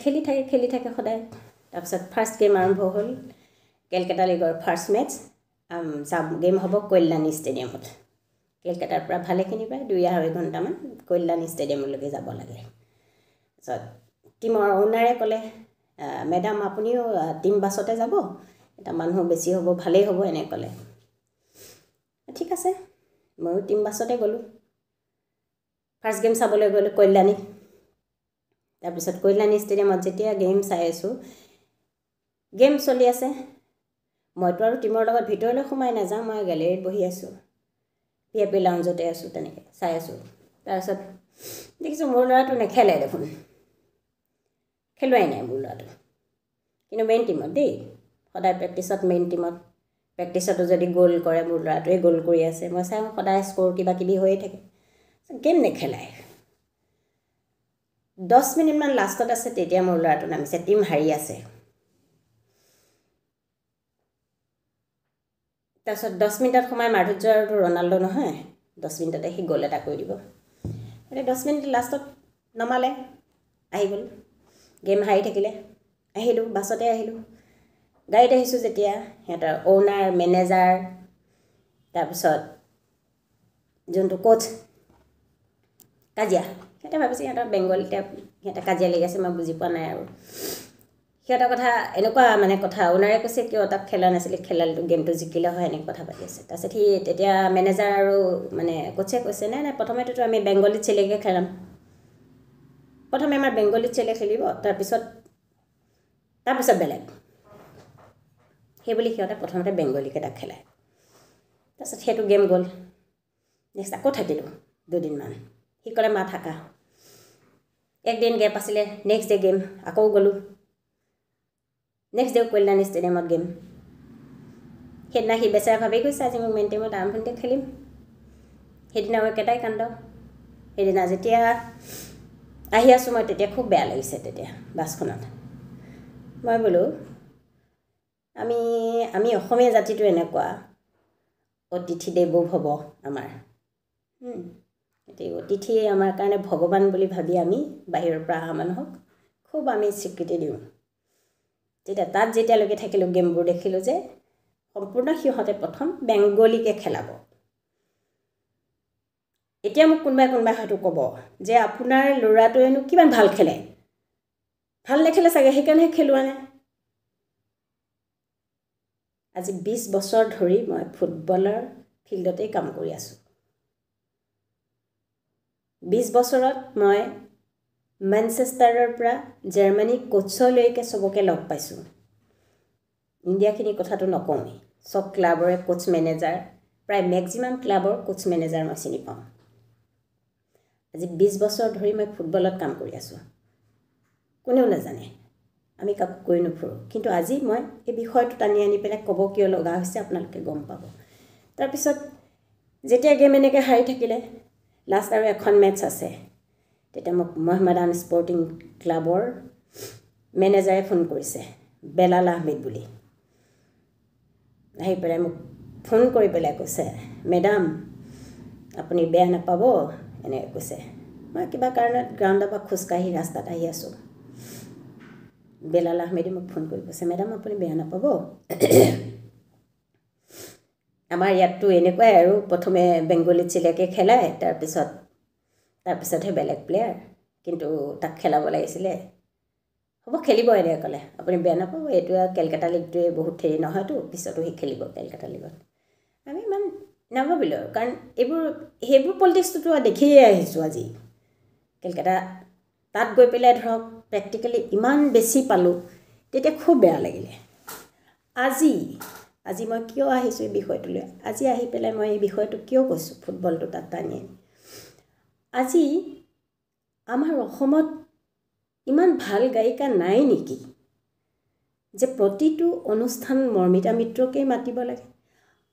Speaker 1: খেলি থাকে সদায়। তাৰপিছত ফাৰ্ষ্ট গেম আৰম্ভ হ'ল, কেলকাতা লীগৰ ফাৰ্ষ্ট মেটচ। গেম হ'ব কল্যাণী ষ্টেডিয়ামত। কেলকাতাৰ পৰা ভালেখিনি প্ৰায় 2-2.5 ঘণ্টামান কল্যাণী ষ্টেডিয়ামলৈকে যাব লাগে। তাৰপিছত টিমৰ অ'নাৰে ক'লে, মেডাম আপুনিও টিম বাছতে যাব, এটা মানুহ বেছি হ'ব, ভালেই হ'ব, এনে ক'লে। ঠিক আছে, ময়ো টিম বাছতে গ'লোঁ। ফাৰ্ষ্ট গেম চাবলৈ গ'লোঁ কল্যাণী। তাৰপিছত কল্যাণী ষ্টেডিয়ামত যেতিয়া গেম চাই আছোঁ, গেম চলি আছে, মইতো আৰু টিমৰ লগত ভিতৰলৈ সোমাই নাযাওঁ, মই গেলেৰীত বহি আছোঁ, VIP লাউঞ্জতে আছোঁ, তেনেকৈ চাই আছোঁ। তাৰপিছত দেখিছোঁ মোৰ ল'ৰাটো নেখেলে দেখোন, খেলুৱাই নাই মোৰ ল'ৰাটো। কিন্তু মেইন টিমত দেই, সদায় প্ৰেক্টিছত মেইন টিমত, প্ৰেক্টিছতো যদি গ'ল কৰে মোৰ ল'ৰাটোৱে গ'ল কৰি আছে। মই চাওঁ সদায় স্ক'ৰ কিবা কিবি হৈয়ে থাকে, গেম নেখেলাই। 10 মিনিটমান লাষ্টত আছে, তেতিয়া মোৰ ল'ৰাটো নামিছে, টিম হাৰি আছে। তাৰপিছত 10 মিনিটত সোমাই মাধুৰ্য আৰু ৰনাল্ডো নহয়, 10 মিনিটতে সি গ'ল এটা কৰি দিব। এতিয়া 10 মিনিট লাষ্টত নমালে, আহি গ'ল, গেম হাৰি থাকিলে। আহিলোঁ, বাছতে আহিলোঁ, গাড়ীত আহিছোঁ যেতিয়া, সিহঁতৰ অ'নাৰ, মেনেজাৰ, তাৰপিছত যোনটো কোচ, কাজিয়া। সিহঁতে ভাবিছে সিহঁতৰ বেংগলীতে সিহঁতে কাজিয়া লাগি আছে, মই বুজি পোৱা নাই আৰু। সিহঁতৰ কথা এনেকুৱা মানে কথা, অ'নাৰে কৈছে কিয় তাক খেলা নাছিলে, খেলালিটো গেমটো জিকিলে হয়, এনেকৈ কথা পাতি আছে। তাৰপিছত সি তেতিয়া মেনেজাৰ আৰু মানে কোচে কৈছে, নাই প্ৰথমেতো আমি বেংগলীত চেলেকে খেলাম, প্ৰথমে আমাৰ বেংগলীত চেলে খেলিব, তাৰপিছত বেলেগ, সেইবুলি সিহঁতে প্ৰথমতে বেংগলীকে তাক খেলায়। তাৰপিছত সেইটো গেম গ'ল। নেক্সট আকৌ থাকিলোঁ 2 দিনমান। সি ক'লে মা থাকা। একদিন গেপ আছিলে, নেক্সট ডে গেম, আকৌ গ'লোঁ। নেক্সট ডে কল্যাণী ষ্টেডিয়ামত গেম। সেইদিনা সি বেচেৰা ভাবি গৈছে আজি মোক মেইন টিমত আৰম্ভণিতে খেলিম। সেইদিনাও একেটাই কাণ্ড। সেইদিনা যেতিয়া আহি আছোঁ মই, তেতিয়া খুব বেয়া লাগিছে। তেতিয়া বাছখনত মই বোলো আমি অসমীয়া জাতিটো এনেকুৱা, অতিথি দেৱো ভৱ আমাৰ। এতিয়া অতিথি আমাৰ কাৰণে ভগৱান বুলি ভাবি আমি বাহিৰৰ পৰা অহা মানুহক খুব আমি স্বীকৃতি দিওঁ। তেতিয়া তাত যেতিয়ালৈকে থাকিলোঁ, গেমবোৰ দেখিলোঁ যে সম্পূৰ্ণ সিহঁতে প্ৰথম বেংগলীকে খেলাব। এতিয়া মোক কোনোবাই হয়তো ক'ব যে আপোনাৰ ল'ৰাটোৱেনো কিমান ভাল খেলে, ভাল নেখেলে চাগে, সেইকাৰণেহে খেলোৱা নাই। আজি 20 বছৰ ধৰি মই ফুটবলৰ ফিল্ডতেই কাম কৰি আছোঁ। 20 বছৰত মই মেনচেষ্টাৰৰ পৰা জাৰ্মানী কোচলৈকে চবকে লগ পাইছোঁ। ইণ্ডিয়াখিনিৰ কথাটো নকওঁৱেই, চব ক্লাবৰে কোচ মেনেজাৰ, প্ৰায় মেক্সিমাম ক্লাবৰ কোচ মেনেজাৰ মই চিনি পাওঁ। আজি 20 বছৰ ধৰি মই ফুটবলত কাম কৰি আছোঁ, কোনেও নাজানে, আমি কাকো কৈ নুফুৰোঁ। কিন্তু আজি মই এই বিষয়টো টানি আনি পেলাই ক'ব কিয় লগা হৈছে আপোনালোকে গম পাব। তাৰপিছত যেতিয়া গেম এনেকৈ হাৰি থাকিলে, লাষ্ট আৰু এখন মেটচ আছে, তেতিয়া মোক মহম্মদান স্পৰ্টিং ক্লাবৰ মেনেজাৰে ফোন কৰিছে, বেলাল আহমেদ বুলি। আহি পেলাই মোক ফোন কৰি পেলাই কৈছে, মেডাম আপুনি বেয়া নাপাব, এনেকৈ কৈছে। মই কিবা কাৰণত গ্ৰাউণ্ডৰ পৰা খোজকাঢ়ি ৰাস্তাত আহি আছোঁ। বেলাল আহমেদে মোক ফোন কৰি কৈছে, মেডাম আপুনি বেয়া নাপাব, আমাৰ ইয়াততো এনেকুৱাই আৰু, প্ৰথমে বেংগলীত চিলেকে খেলায়, তাৰপিছতহে বেলেগ প্লেয়াৰ, কিন্তু তাক খেলাব লাগিছিলে হ'ব খেলিব এনে ক'লে আপুনি বেয়া নাপাব এইটো কেলকাতা লিগটোৱে বহুত হেৰি নহয়তো পিছতো সি খেলিব কেলকাতা লিগত আমি ইমান নাভাবিলোঁ কাৰণ সেইবোৰ পলিটিক্সটোতো দেখিয়ে আহিছোঁ আজি কেলকাতা তাত গৈ পেলাই ধৰক প্ৰেক্টিকেলি ইমান বেছি পালোঁ তেতিয়া খুব বেয়া লাগিলে আজি মই কিয় আহিছোঁ এই বিষয়টোলৈ আজি আহি পেলাই মই এই বিষয়টো কিয় কৈছোঁ ফুটবলটো তাত টানি আজি আমাৰ অসমত ইমান ভাল গায়িকা নাই নেকি যে প্ৰতিটো অনুষ্ঠান মৰ্মিতা মিত্ৰকেই মাতিব লাগে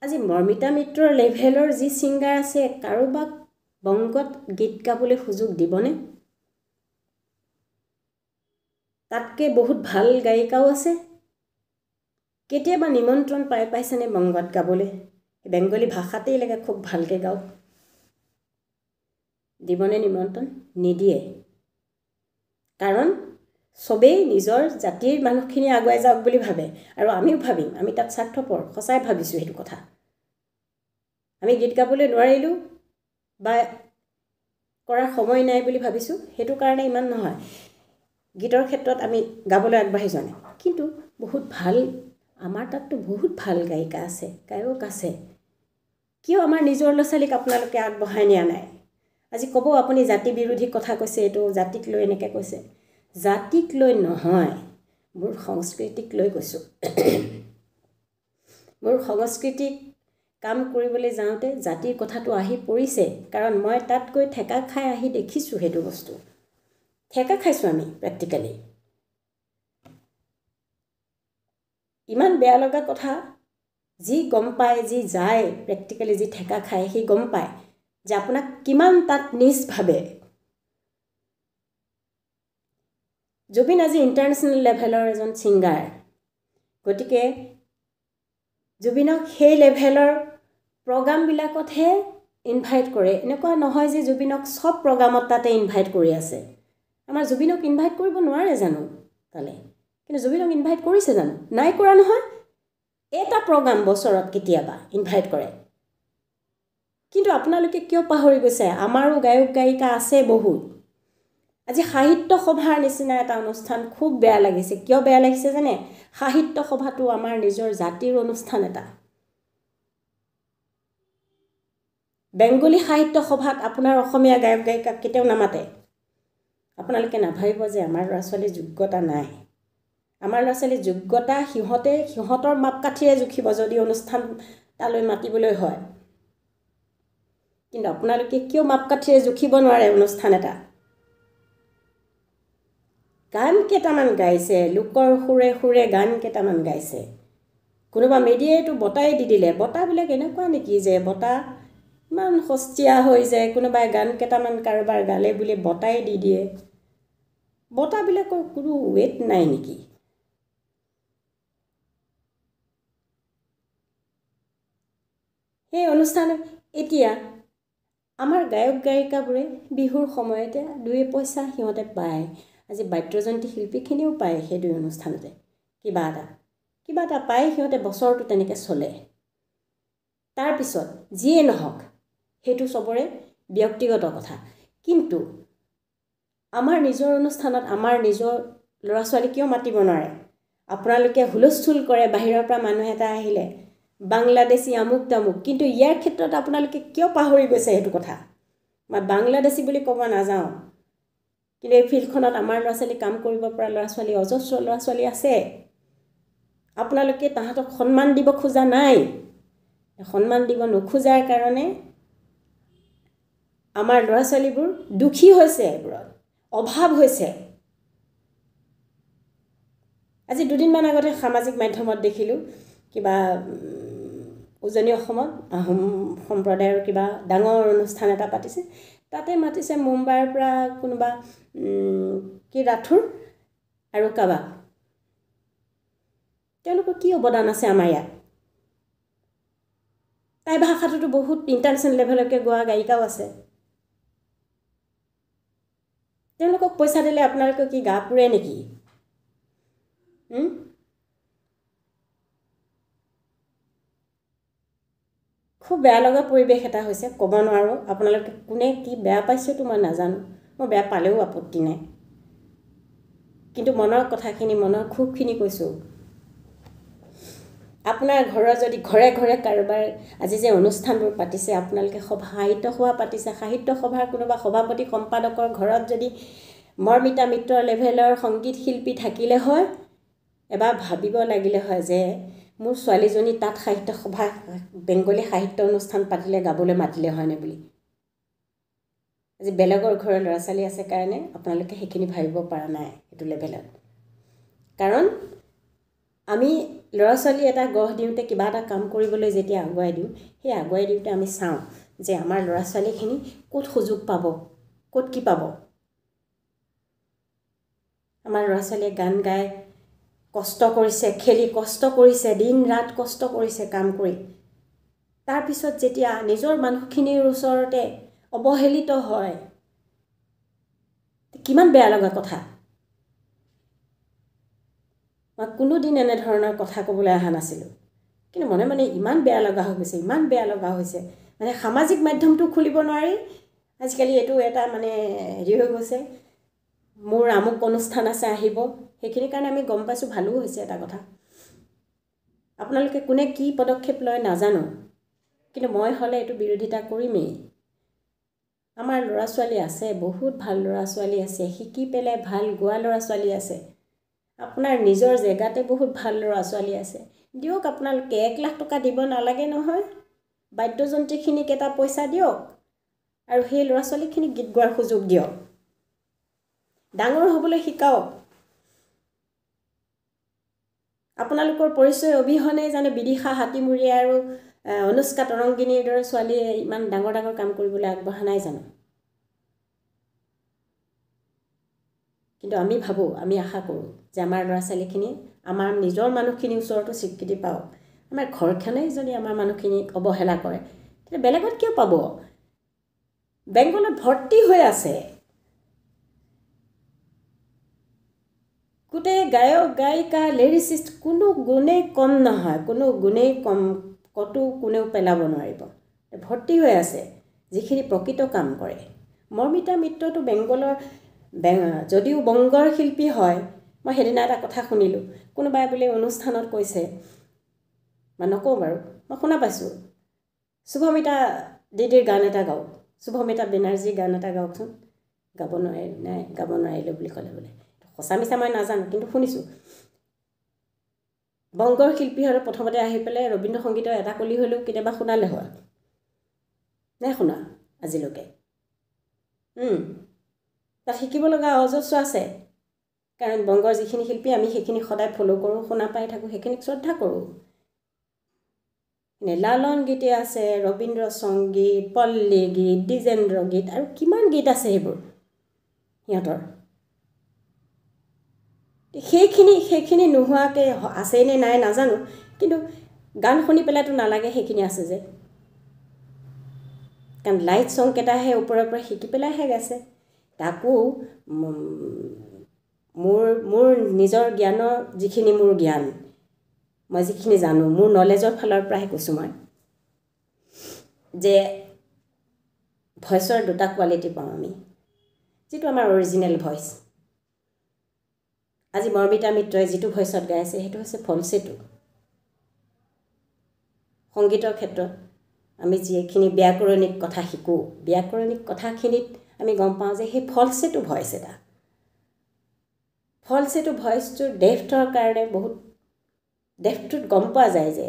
Speaker 1: আজি মৰ্মিতা মিত্ৰৰ লেভেলৰ যি ছিংগাৰ আছে কাৰোবাক বংগত গীত গাবলৈ সুযোগ দিবনে তাতকৈ বহুত ভাল গায়িকাও আছে কেতিয়াবা নিমন্ত্ৰণ পাইছেনে বংগত গাবলৈ বেংগলী ভাষাতেই লাগে খুব ভালকৈ গাওক দিবনে নিমন্ত্ৰণ নিদিয়ে কাৰণ সবেই নিজৰ জাতিৰ মানুহখিনি আগুৱাই যাওক বুলি ভাবে আৰু আমিও ভাবিম আমি তাত স্বাৰ্থপৰ সঁচাই ভাবিছোঁ সেইটো কথা আমি গীত গাবলৈ নোৱাৰিলোঁ বা কৰাৰ সময় নাই বুলি ভাবিছোঁ সেইটো কাৰণে ইমান নহয় গীতৰ ক্ষেত্ৰত আমি গাবলৈ আগবাঢ়ি যোৱা নাই কিন্তু বহুত ভাল আমাৰ তাততো বহুত ভাল গায়িকা আছে গায়ক আছে কিয় আমাৰ নিজৰ ল'ৰা ছোৱালীক আপোনালোকে আগবঢ়াই নিয়া নাই আজি ক'ব আপুনি জাতি বিৰোধী কথা কৈছে এইটো জাতিক লৈ এনেকৈ কৈছে জাতিক লৈ নহয় মোৰ সংস্কৃতিক লৈ কৈছোঁ মোৰ সংস্কৃতিক কাম কৰিবলৈ যাওঁতে জাতিৰ কথাটো আহি পৰিছে কাৰণ মই তাত গৈ ঠেকা খাই আহি দেখিছোঁ সেইটো বস্তু ঠেকা খাইছোঁ আমি প্ৰেক্টিকেলি ইমান বেয়া লগা কথা যি গম পায় যি যায় প্ৰেক্টিকেলি যি ঠেকা খায় সি গম পায় যে আপোনাক কিমান তাত নিজ ভাবে জুবিন আজি ইণ্টাৰনেশ্যনেল লেভেলৰ এজন ছিংগাৰ গতিকে জুবিনক সেই লেভেলৰ প্ৰগ্ৰামবিলাকতহে ইনভাইট কৰে এনেকুৱা নহয় যে জুবিনক সব প্ৰগ্ৰামত তাতে ইনভাইট কৰি আছে আমাৰ জুবিনক ইনভাইট কৰিব নোৱাৰে জানো তালে কিন্তু জুবিনক ইনভাইট কৰিছে জানো নাই কৰা নহয় এটা প্ৰগ্ৰাম বছৰত কেতিয়াবা ইনভাইট কৰে কিন্তু আপোনালোকে কিয় পাহৰি গৈছে আমাৰো গায়ক গায়িকা আছে বহুত আজি সাহিত্য সভাৰ নিচিনা এটা অনুষ্ঠান খুব বেয়া লাগিছে কিয় বেয়া লাগিছে জানে সাহিত্য সভাটো আমাৰ নিজৰ জাতিৰ অনুষ্ঠান এটা বেংগলী সাহিত্য সভাত আপোনাৰ অসমীয়া গায়ক গায়িকা কেতিয়াও নামাতে আপোনালোকে নাভাবিব যে আমাৰ ল'ৰা ছোৱালীৰ যোগ্যতা নাই আমাৰ ল'ৰা ছোৱালীৰ যোগ্যতা সিহঁতৰ মাপকাঠিৰে জুখিব যদি অনুষ্ঠান তালৈ মাতিবলৈ হয় কিন্তু আপোনালোকে কিয় মাপকাঠিৰে জুখিব নোৱাৰে অনুষ্ঠান এটা গান কেইটামান গাইছে লোকৰ সুৰে সুৰে গান কেইটামান গাইছে কোনোবা মিডিয়াইটো বঁটাই দি দিলে বঁটাবিলাক এনেকুৱা নেকি যে বঁটা ইমান সস্তীয়া হৈ যায় কোনোবাই গান কেইটামান কাৰোবাৰ গালে বুলি বঁটাই দি দিয়ে বঁটাবিলাকৰ কোনো ৱেট নাই নেকি সেই অনুষ্ঠান এতিয়া আমাৰ গায়ক গায়িকাবোৰে বিহুৰ সময়তে দুই পইচা সিহঁতে পায় আজি বাদ্যযন্ত্ৰী শিল্পীখিনিও পায় সেই দুই অনুষ্ঠানতে কিবা এটা পায় সিহঁতে বছৰটো তেনেকৈ চলে তাৰপিছত যিয়ে নহওক সেইটো চবৰে ব্যক্তিগত কথা কিন্তু আমাৰ নিজৰ অনুষ্ঠানত আমাৰ নিজৰ ল'ৰা ছোৱালী কিয় মাতিব নোৱাৰে আপোনালোকে হুলস্থুল কৰে বাহিৰৰ পৰা মানুহ এটা আহিলে বাংলাদেশী আমুক তামুক কিন্তু ইয়াৰ ক্ষেত্ৰত আপোনালোকে কিয় পাহৰি গৈছে সেইটো কথা মই বাংলাদেশী বুলি ক'ব নাযাওঁ কিন্তু এই ফিল্ডখনত আমাৰ ল'ৰা ছোৱালী কাম কৰিব পৰা ল'ৰা ছোৱালী অজস্ৰ ল'ৰা ছোৱালী আছে আপোনালোকে তাহাঁতক সন্মান দিব খোজা নাই সন্মান দিব নোখোজাৰ কাৰণে আমাৰ ল'ৰা ছোৱালীবোৰ দুখী হৈছে এইবোৰত অভাৱ হৈছে আজি দুদিনমান আগতে সামাজিক মাধ্যমত দেখিলোঁ কিবা উজনি অসমত আহোম সম্প্ৰদায়ৰ কিবা ডাঙৰ অনুষ্ঠান এটা পাতিছে তাতে মাতিছে মুম্বাইৰ পৰা কোনোবা কি ৰাথোৰ আৰু কাবাক তেওঁলোকৰ কি অৱদান আছে আমাৰ ইয়াত তাই ভাষাটোতো বহুত ইণ্টাৰনেশ্যনেল লেভেললৈকে গোৱা গায়িকাও আছে তেওঁলোকক পইচা দিলে আপোনালোকে কি গা পুৰে নেকি খুব বেয়া লগা পৰিৱেশ এটা হৈছে ক'ব নোৱাৰোঁ আপোনালোকে কোনে কি বেয়া পাইছেতো মই নাজানো মই বেয়া পালেও আপত্তি নাই কিন্তু মনৰ কথাখিনি মনৰ খুবখিনি কৈছোঁ আপোনাৰ ঘৰৰ যদি ঘৰে ঘৰে কাৰোবাৰ আজি যে অনুষ্ঠানবোৰ পাতিছে আপোনালোকে সাহিত্য সভা পাতিছে সাহিত্য সভাৰ কোনোবা সভাপতি সম্পাদকৰ ঘৰত যদি মৰ্মিতা মিত্ৰৰ লেভেলৰ সংগীত শিল্পী থাকিলে হয় এবাৰ ভাবিব লাগিলে হয় যে মোৰ ছোৱালীজনী তাত সাহিত্য সভা বেংগলী সাহিত্য অনুষ্ঠান পাতিলে গাবলৈ মাতিলে হয়নে বুলি আজি বেলেগৰ ঘৰৰ ল'ৰা ছোৱালী আছে কাৰণে আপোনালোকে সেইখিনি ভাবিব পৰা নাই এইটো লেভেলত কাৰণ আমি ল'ৰা ছোৱালী এটা গঢ় দিওঁতে কিবা এটা কাম কৰিবলৈ যেতিয়া আগুৱাই দিওঁ সেই আগুৱাই দিওঁতে আমি চাওঁ যে আমাৰ ল'ৰা ছোৱালীখিনি ক'ত সুযোগ পাব ক'ত কি পাব আমাৰ ল'ৰা ছোৱালীয়ে গান গাই কষ্ট কৰিছে খেলি কষ্ট কৰিছে দিন ৰাত কষ্ট কৰিছে কাম কৰি তাৰপিছত যেতিয়া নিজৰ মানুহখিনিৰ ওচৰতে অৱহেলিত হয় কিমান বেয়া লগা কথা মই কোনোদিন এনেধৰণৰ কথা ক'বলৈ অহা নাছিলোঁ কিন্তু মনে মনে ইমান বেয়া লগা হৈ গৈছে ইমান বেয়া লগা হৈছে মানে সামাজিক মাধ্যমটো খুলিব নোৱাৰি আজিকালি এইটো এটা মানে হেৰি হৈ গৈছে মোৰ আমুক অনুষ্ঠান আছে আহিব সেইখিনিৰ কাৰণে আমি গম পাইছোঁ ভালো হৈছে এটা কথা আপোনালোকে কোনে কি পদক্ষেপ লয় নাজানো কিন্তু মই হ'লে এইটো বিৰোধিতা কৰিমেই আমাৰ ল'ৰা ছোৱালী আছে বহুত ভাল ল'ৰা ছোৱালী আছে শিকি পেলাই ভাল গোৱা ল'ৰা ছোৱালী আছে আপোনাৰ নিজৰ জেগাতে বহুত ভাল ল'ৰা ছোৱালী আছে দিয়ক আপোনালোকে 1 লাখ টকা দিব নালাগে নহয় বাদ্যযন্ত্ৰীখিনিক এটা পইচা দিয়ক আৰু সেই ল'ৰা ছোৱালীখিনিক গীত গোৱাৰ সুযোগ দিয়ক ডাঙৰ হ'বলৈ শিকাওক আপোনালোকৰ পৰিচয় অবিহনে জানে বিদিশা হাতীমুৰীয়া আৰু অনুষ্কা তৰংগিনীৰ দৰে ছোৱালীয়ে ইমান ডাঙৰ ডাঙৰ কাম কৰিবলৈ আগবঢ়া নাই জানো কিন্তু আমি ভাবোঁ আমি আশা কৰোঁ যে আমাৰ ল'ৰা ছোৱালীখিনি আমাৰ নিজৰ মানুহখিনিৰ ওচৰতো স্বীকৃতি পাওক আমাৰ ঘৰখনেই যদি আমাৰ মানুহখিনিক অৱহেলা কৰে তেতিয়া বেলেগত কিয় পাব বেংগলত ভৰ্তি হৈ আছে গোটেই গায়ক গায়িকা লিৰিচিষ্ট কোনো গুণেই কম নহয় কোনো গুণেই কম কতো কোনেও পেলাব নোৱাৰিব ভৰ্তি হৈ আছে যিখিনি প্ৰকৃত কাম কৰে মৰ্মিতা মিত্ৰটো বেংগলৰ যদিও বংগৰ শিল্পী হয় মই সেইদিনা এটা কথা শুনিলোঁ কোনোবাই বোলে অনুষ্ঠানত কৈছে মই নকওঁ বাৰু মই শুনা পাইছোঁ শুভমিতা দিদিৰ গান এটা গাওক শুভমিতা বেনাৰ্জীৰ গান এটা গাওকচোন গাব নোৱাৰিলোঁ বুলি ক'লে বোলে সঁচা মিছা মই নাজানো কিন্তু শুনিছোঁ বংগৰ শিল্পী আৰু প্ৰথমতে আহি পেলাই ৰবীন্দ্ৰ সংগীতৰ এটা কলি হ'লেও কেতিয়াবা শুনালে হয় নাই শুনা আজিলৈকে তাত শিকিব লগা অজস্ৰ আছে কাৰণ বংগৰ যিখিনি শিল্পী আমি সেইখিনি সদায় ফ'ল' কৰোঁ শুনা পাই থাকোঁ সেইখিনিক শ্ৰদ্ধা কৰোঁ লালন গীতে আছে ৰবীন্দ্ৰ সংগীত পল্লী গীত দ্বিজেন্দ্ৰ গীত আৰু কিমান গীত আছে সেইবোৰ সিহঁতৰ সেইখিনি নোহোৱাকৈ আছেই নে নাই নাজানো কিন্তু গান শুনি পেলাইতো নালাগে সেইখিনি আছে যে কাৰণ লাইট চংকেইটাহে ওপৰৰ পৰা শিকি পেলাইহে গাইছে তাকো মোৰ নিজৰ জ্ঞানৰ যিখিনি মোৰ জ্ঞান মই যিখিনি জানো মোৰ নলেজৰ ফালৰ পৰাহে কৈছোঁ মই যে ভইচৰ দুটা কোৱালিটি পাওঁ আমি যিটো আমাৰ অৰিজিনেল ভইচ আজি মৰ্মিতা মিত্ৰই যিটো ভইচত গাইছে সেইটো হৈছে ফলচেটো সংগীতৰ ক্ষেত্ৰত আমি যিখিনি ব্যাকৰণিক কথা শিকোঁ ব্যাকৰণিক কথাখিনিত আমি গম পাওঁ যে সেই ফলচেটো ভইচ এটা ফলচেটো ভইচটোৰ ডেফ্থৰ কাৰণে বহুত ডেফ্থটোত গম পোৱা যায় যে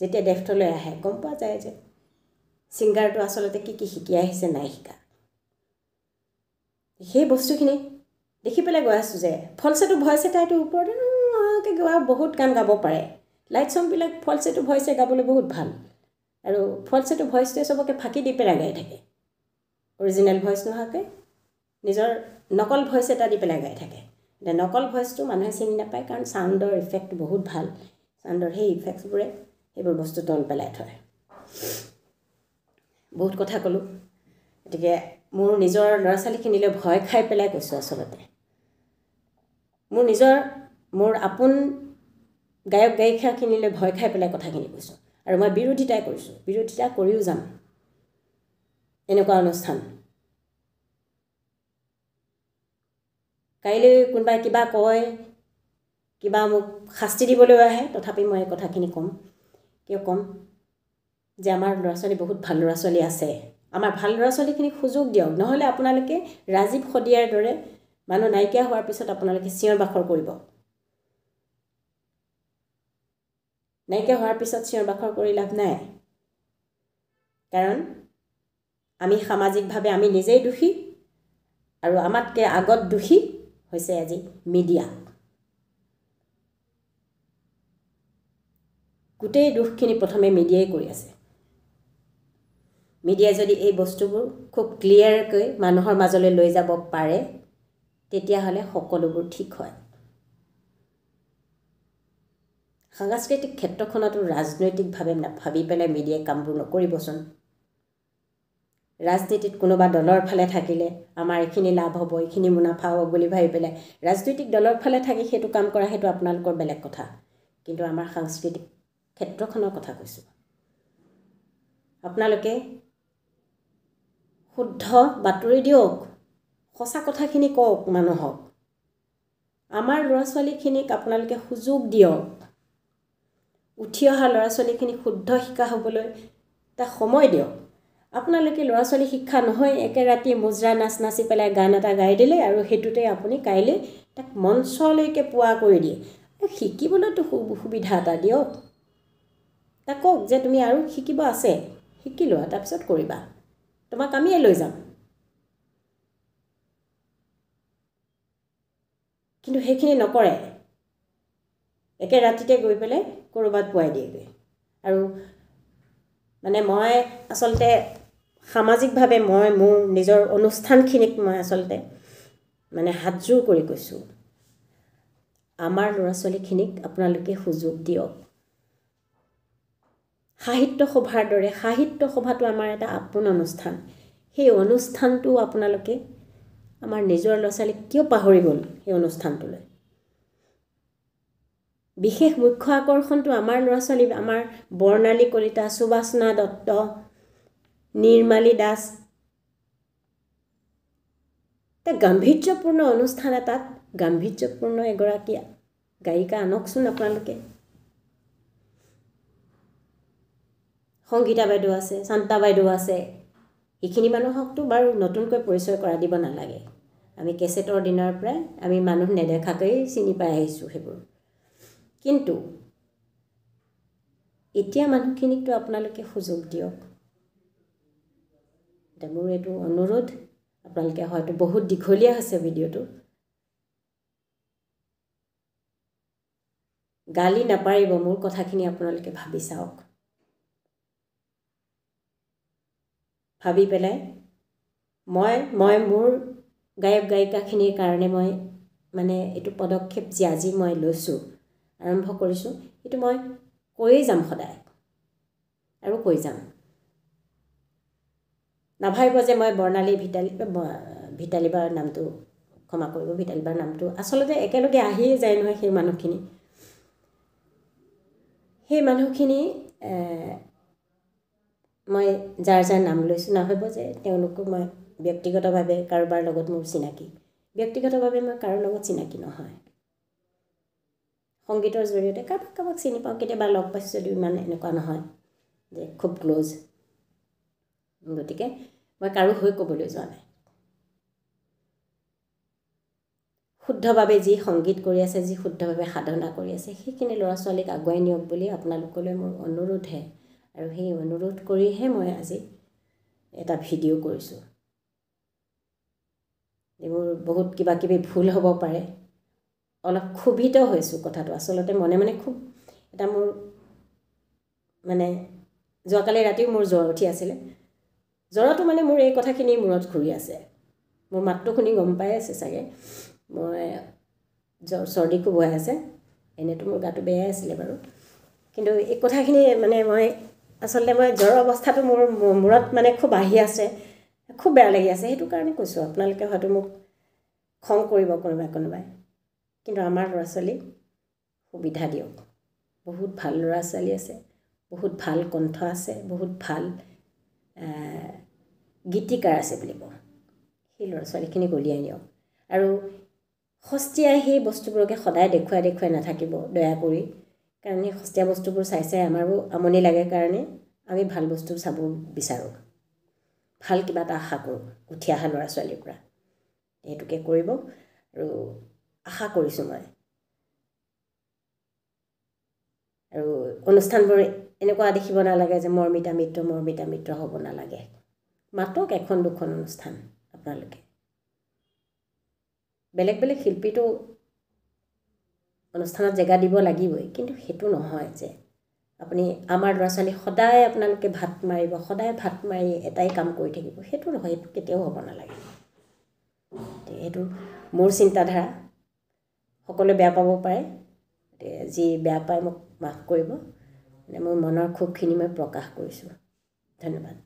Speaker 1: যেতিয়া ডেফ্থলৈ আহে গম পোৱা যায় যে ছিংগাৰটো আচলতে কি কি শিকি আহিছে নাই শিকা সেই বস্তুখিনি দেখি পেলাই গৈ আছোঁ যে ফলচেটো ভইচ এটা এইটো ওপৰতে গোৱা বহুত গান গাব পাৰে লাইট চংবিলাক ফলচেটো ভইচে গাবলৈ বহুত ভাল আৰু ফলচেটো ভইচটোৱে চবকে ফাঁকি দি পেলাই গাই থাকে অৰিজিনেল ভইচ নোহোৱাকৈ নিজৰ নকল ভইচ এটা দি পেলাই গাই থাকে এতিয়া নকল ভইচটো মানুহে চিনি নাপায় কাৰণ চাউণ্ডৰ ইফেক্ট বহুত ভাল চাউণ্ডৰ সেই ইফেক্টবোৰে সেইবোৰ বস্তু তল পেলাই থয় বহুত কথা ক'লোঁ গতিকে মোৰ নিজৰ ল'ৰা ছোৱালীখিনিলৈ ভয় খাই পেলাই কৈছোঁ আচলতে মোৰ আপোন গায়ক গায়িকাখিনিলৈ ভয় খাই পেলাই কথাখিনি কৈছোঁ আৰু মই বিৰোধিতাই কৰিছোঁ বিৰোধিতা কৰিও যাম এনেকুৱা অনুষ্ঠান কাইলৈ কোনোবাই কিবা কয় কিবা মোক শাস্তি দিবলৈ আহে তথাপি মই এই কথাখিনি ক'ম কিয় ক'ম যে আমাৰ ল'ৰা ছোৱালী বহুত ভাল ল'ৰা ছোৱালী আছে আমাৰ ভাল ল'ৰা ছোৱালীখিনিক সুযোগ দিয়ক নহ'লে আপোনালোকে ৰাজীৱ শদিয়াৰ দৰে মানুহ নাইকিয়া হোৱাৰ পিছত আপোনালোকে চিঞৰ বাখৰ কৰিব নাইকিয়া হোৱাৰ পিছত চিঞৰ বাখৰ কৰি লাভ নাই কাৰণ আমি সামাজিকভাৱে আমি নিজেই দোষী আৰু আমাতকৈ আগত দোষী হৈছে আজি মিডিয়া গোটেই দোষখিনি প্ৰথমে মিডিয়াই কৰি আছে মিডিয়াই যদি এই বস্তুবোৰ খুব ক্লিয়াৰকৈ মানুহৰ মাজলৈ লৈ যাব পাৰে তেতিয়াহ'লে সকলোবোৰ ঠিক হয় সাংস্কৃতিক ক্ষেত্ৰখনতো ৰাজনৈতিকভাৱে ভাবি পেলাই মিডিয়াই কামবোৰ নকৰিবচোন ৰাজনীতিত কোনোবা দলৰ ফালে থাকিলে আমাৰ এইখিনি লাভ হ'ব এইখিনি মুনাফা হ'ব বুলি ভাবি পেলাই ৰাজনৈতিক দলৰ ফালে থাকি সেইটো কাম কৰা সেইটো আপোনালোকৰ বেলেগ কথা কিন্তু আমাৰ সাংস্কৃতিক ক্ষেত্ৰখনৰ কথা কৈছোঁ আপোনালোকে শুদ্ধ বাতৰি দিয়ক সঁচা কথাখিনি কওক মানুহক আমাৰ ল'ৰা ছোৱালীখিনিক আপোনালোকে সুযোগ দিয়ক উঠি অহা ল'ৰা ছোৱালীখিনিক শুদ্ধ শিক্ষা হ'বলৈ এটা সময় দিয়ক আপোনালোকে ল'ৰা ছোৱালী শিক্ষা নহয় একে ৰাতি মুজৰা নাচ নাচি পেলাই গান এটা গাই দিলে আৰু সেইটোতে আপুনি কাইলৈ তাক মঞ্চলৈকে পোৱা কৰি দিয়ে শিকিবলৈতো সুবিধা এটা দিয়ক তাক কওক যে তুমি আৰু শিকিব আছে শিকি লোৱা তাৰপিছত কৰিবা তোমাক আমিয়ে লৈ যাম কিন্তু সেইখিনি নকৰে একে ৰাতিতে গৈ পেলাই ক'ৰবাত পোৱাই দিয়েগৈ আৰু মানে মই আচলতে সামাজিকভাৱে মই মোৰ নিজৰ অনুষ্ঠানখিনিক মই আচলতে মানে হাতজোৰ কৰি কৈছোঁ আমাৰ ল'ৰা ছোৱালীখিনিক আপোনালোকে সুযোগ দিয়ক সাহিত্য সভাৰ দৰে সাহিত্য সভাটো আমাৰ এটা আপোন অনুষ্ঠান সেই অনুষ্ঠানটো আপোনালোকে আমাৰ নিজৰ ল'ৰা ছোৱালীক কিয় পাহৰি গ'ল সেই অনুষ্ঠানটোলৈ বিশেষ মুখ্য আকৰ্ষণটো আমাৰ ল'ৰা ছোৱালী আমাৰ বৰ্ণালী কলিতা সুবাসনা দত্ত নিৰ্মালী দাস এটা গাম্ভীৰ্যপূৰ্ণ অনুষ্ঠান এটাত গাম্ভীৰ্যপূৰ্ণ এগৰাকী গায়িকা আনকচোন আপোনালোকে সংগীতা বাইদেউ আছে শান্তা বাইদেউ আছে এইখিনি মানুহকতো বাৰু নতুনকৈ পৰিচয় কৰা দিব নালাগে আমি কেছেটৰ দিনৰ পৰাই আমি মানুহ নেদেখাকৈ চিনি পাই আহিছোঁ সেইবোৰ কিন্তু এতিয়া মানুহখিনিকতো আপোনালোকে সুযোগ দিয়ক এটা মোৰ এইটো অনুৰোধ আপোনালোকে হয়তো বহুত দীঘলীয়া হৈছে ভিডিঅ'টো গালি নাপাৰিব মোৰ কথাখিনি আপোনালোকে ভাবি চাওক ভাবি পেলাই মই মোৰ গায়ক গায়িকাখিনিৰ কাৰণে মই মানে এইটো পদক্ষেপ যে আজি মই লৈছোঁ আৰম্ভ কৰিছোঁ এইটো মই কৈয়ে যাম সদায় আৰু কৈ যাম নাভাবিব যে মই বৰ্ণালী ভিতালীবাৰ নামটো ক্ষমা কৰিব ভিতালীবাৰ নামটো আচলতে একেলগে আহিয়ে যায় নহয় সেই মানুহখিনি মই যাৰ যাৰ নাম লৈছোঁ নাভাবিব যে তেওঁলোকক মই ব্যক্তিগতভাৱে কাৰোবাৰ লগত মোৰ চিনাকি ব্যক্তিগতভাৱে মই কাৰোৰ লগত চিনাকি নহয় সংগীতৰ জৰিয়তে কাৰোবাক চিনি পাওঁ কেতিয়াবা লগ পাইছোঁ যদিও ইমান এনেকুৱা নহয় যে খুব ক্ল'জ গতিকে মই কাৰো হৈ ক'বলৈ যোৱা নাই শুদ্ধভাৱে যি সংগীত কৰি আছে যি শুদ্ধভাৱে সাধনা কৰি আছে সেইখিনি ল'ৰা ছোৱালীক আগুৱাই নিয়ক বুলি আপোনালোকলৈ মোৰ অনুৰোধহে আৰু সেই অনুৰোধ কৰিহে মই আজি এটা ভিডিঅ' কৰিছোঁ এইবোৰ বহুত কিবা কিবি ভুল হ'ব পাৰে অলপ ক্ষোভিত হৈছোঁ কথাটো আচলতে মনে মনে খুব এটা মোৰ মানে যোৱাকালি ৰাতিও মোৰ জ্বৰ উঠি আছিলে জ্বৰটো মানে মোৰ এই কথাখিনি মূৰত ঘূৰি আছে মোৰ মাতটো শুনি গম পাই আছে চাগে মই চৰ্দি খুব হৈ আছে এনেতো মোৰ গাটো বেয়াই আছিলে বাৰু কিন্তু এই কথাখিনি মানে মই আচলতে মই জ্বৰ অৱস্থাটো মোৰ মূৰত মানে খুব আহি আছে খুব বেয়া লাগি আছে সেইটো কাৰণে কৈছোঁ আপোনালোকে হয়তো মোক খং কৰিব কোনোবাই কিন্তু আমাৰ ল'ৰা ছোৱালীক সুবিধা দিয়ক বহুত ভাল ল'ৰা ছোৱালী আছে বহুত ভাল কণ্ঠ আছে বহুত ভাল গীতিকাৰ আছে বুলি কওঁ সেই ল'ৰা ছোৱালীখিনিক উলিয়াই নিয়ক আৰু সস্তীয়া সেই বস্তুবোৰকে সদায় দেখুৱাই নাথাকিব দয়া কৰি কাৰণ সেই সস্তীয়া বস্তুবোৰ চাই আমাৰো আমনি লাগে কাৰণে আমি ভাল বস্তু চাব বিচাৰোঁ ভাল কিবা এটা আশা কৰোঁ উঠি অহা ল'ৰা ছোৱালীৰ পৰা এইটোকে কৰিব আৰু আশা কৰিছোঁ মই আৰু অনুষ্ঠানবোৰ এনেকুৱা দেখিব নালাগে যে মৰ্মিতা মিত্ৰ হ'ব নালাগে মাতক এখন দুখন অনুষ্ঠান আপোনালোকে বেলেগ বেলেগ শিল্পীটো অনুষ্ঠানত জেগা দিব লাগিবই কিন্তু সেইটো নহয় যে আপুনি আমাৰ ল'ৰা ছোৱালী সদায় আপোনালোকে ভাত মাৰি এটাই কাম কৰি থাকিব সেইটো নহয় সেইটো কেতিয়াও হ'ব নালাগে এইটো মোৰ চিন্তাধাৰা সকলোৱে বেয়া পাব পাৰে যি বেয়া পায় মোক মাফ কৰিব মানে মোৰ মনৰ ক্ষোভখিনি মই প্ৰকাশ কৰিছোঁ ধন্যবাদ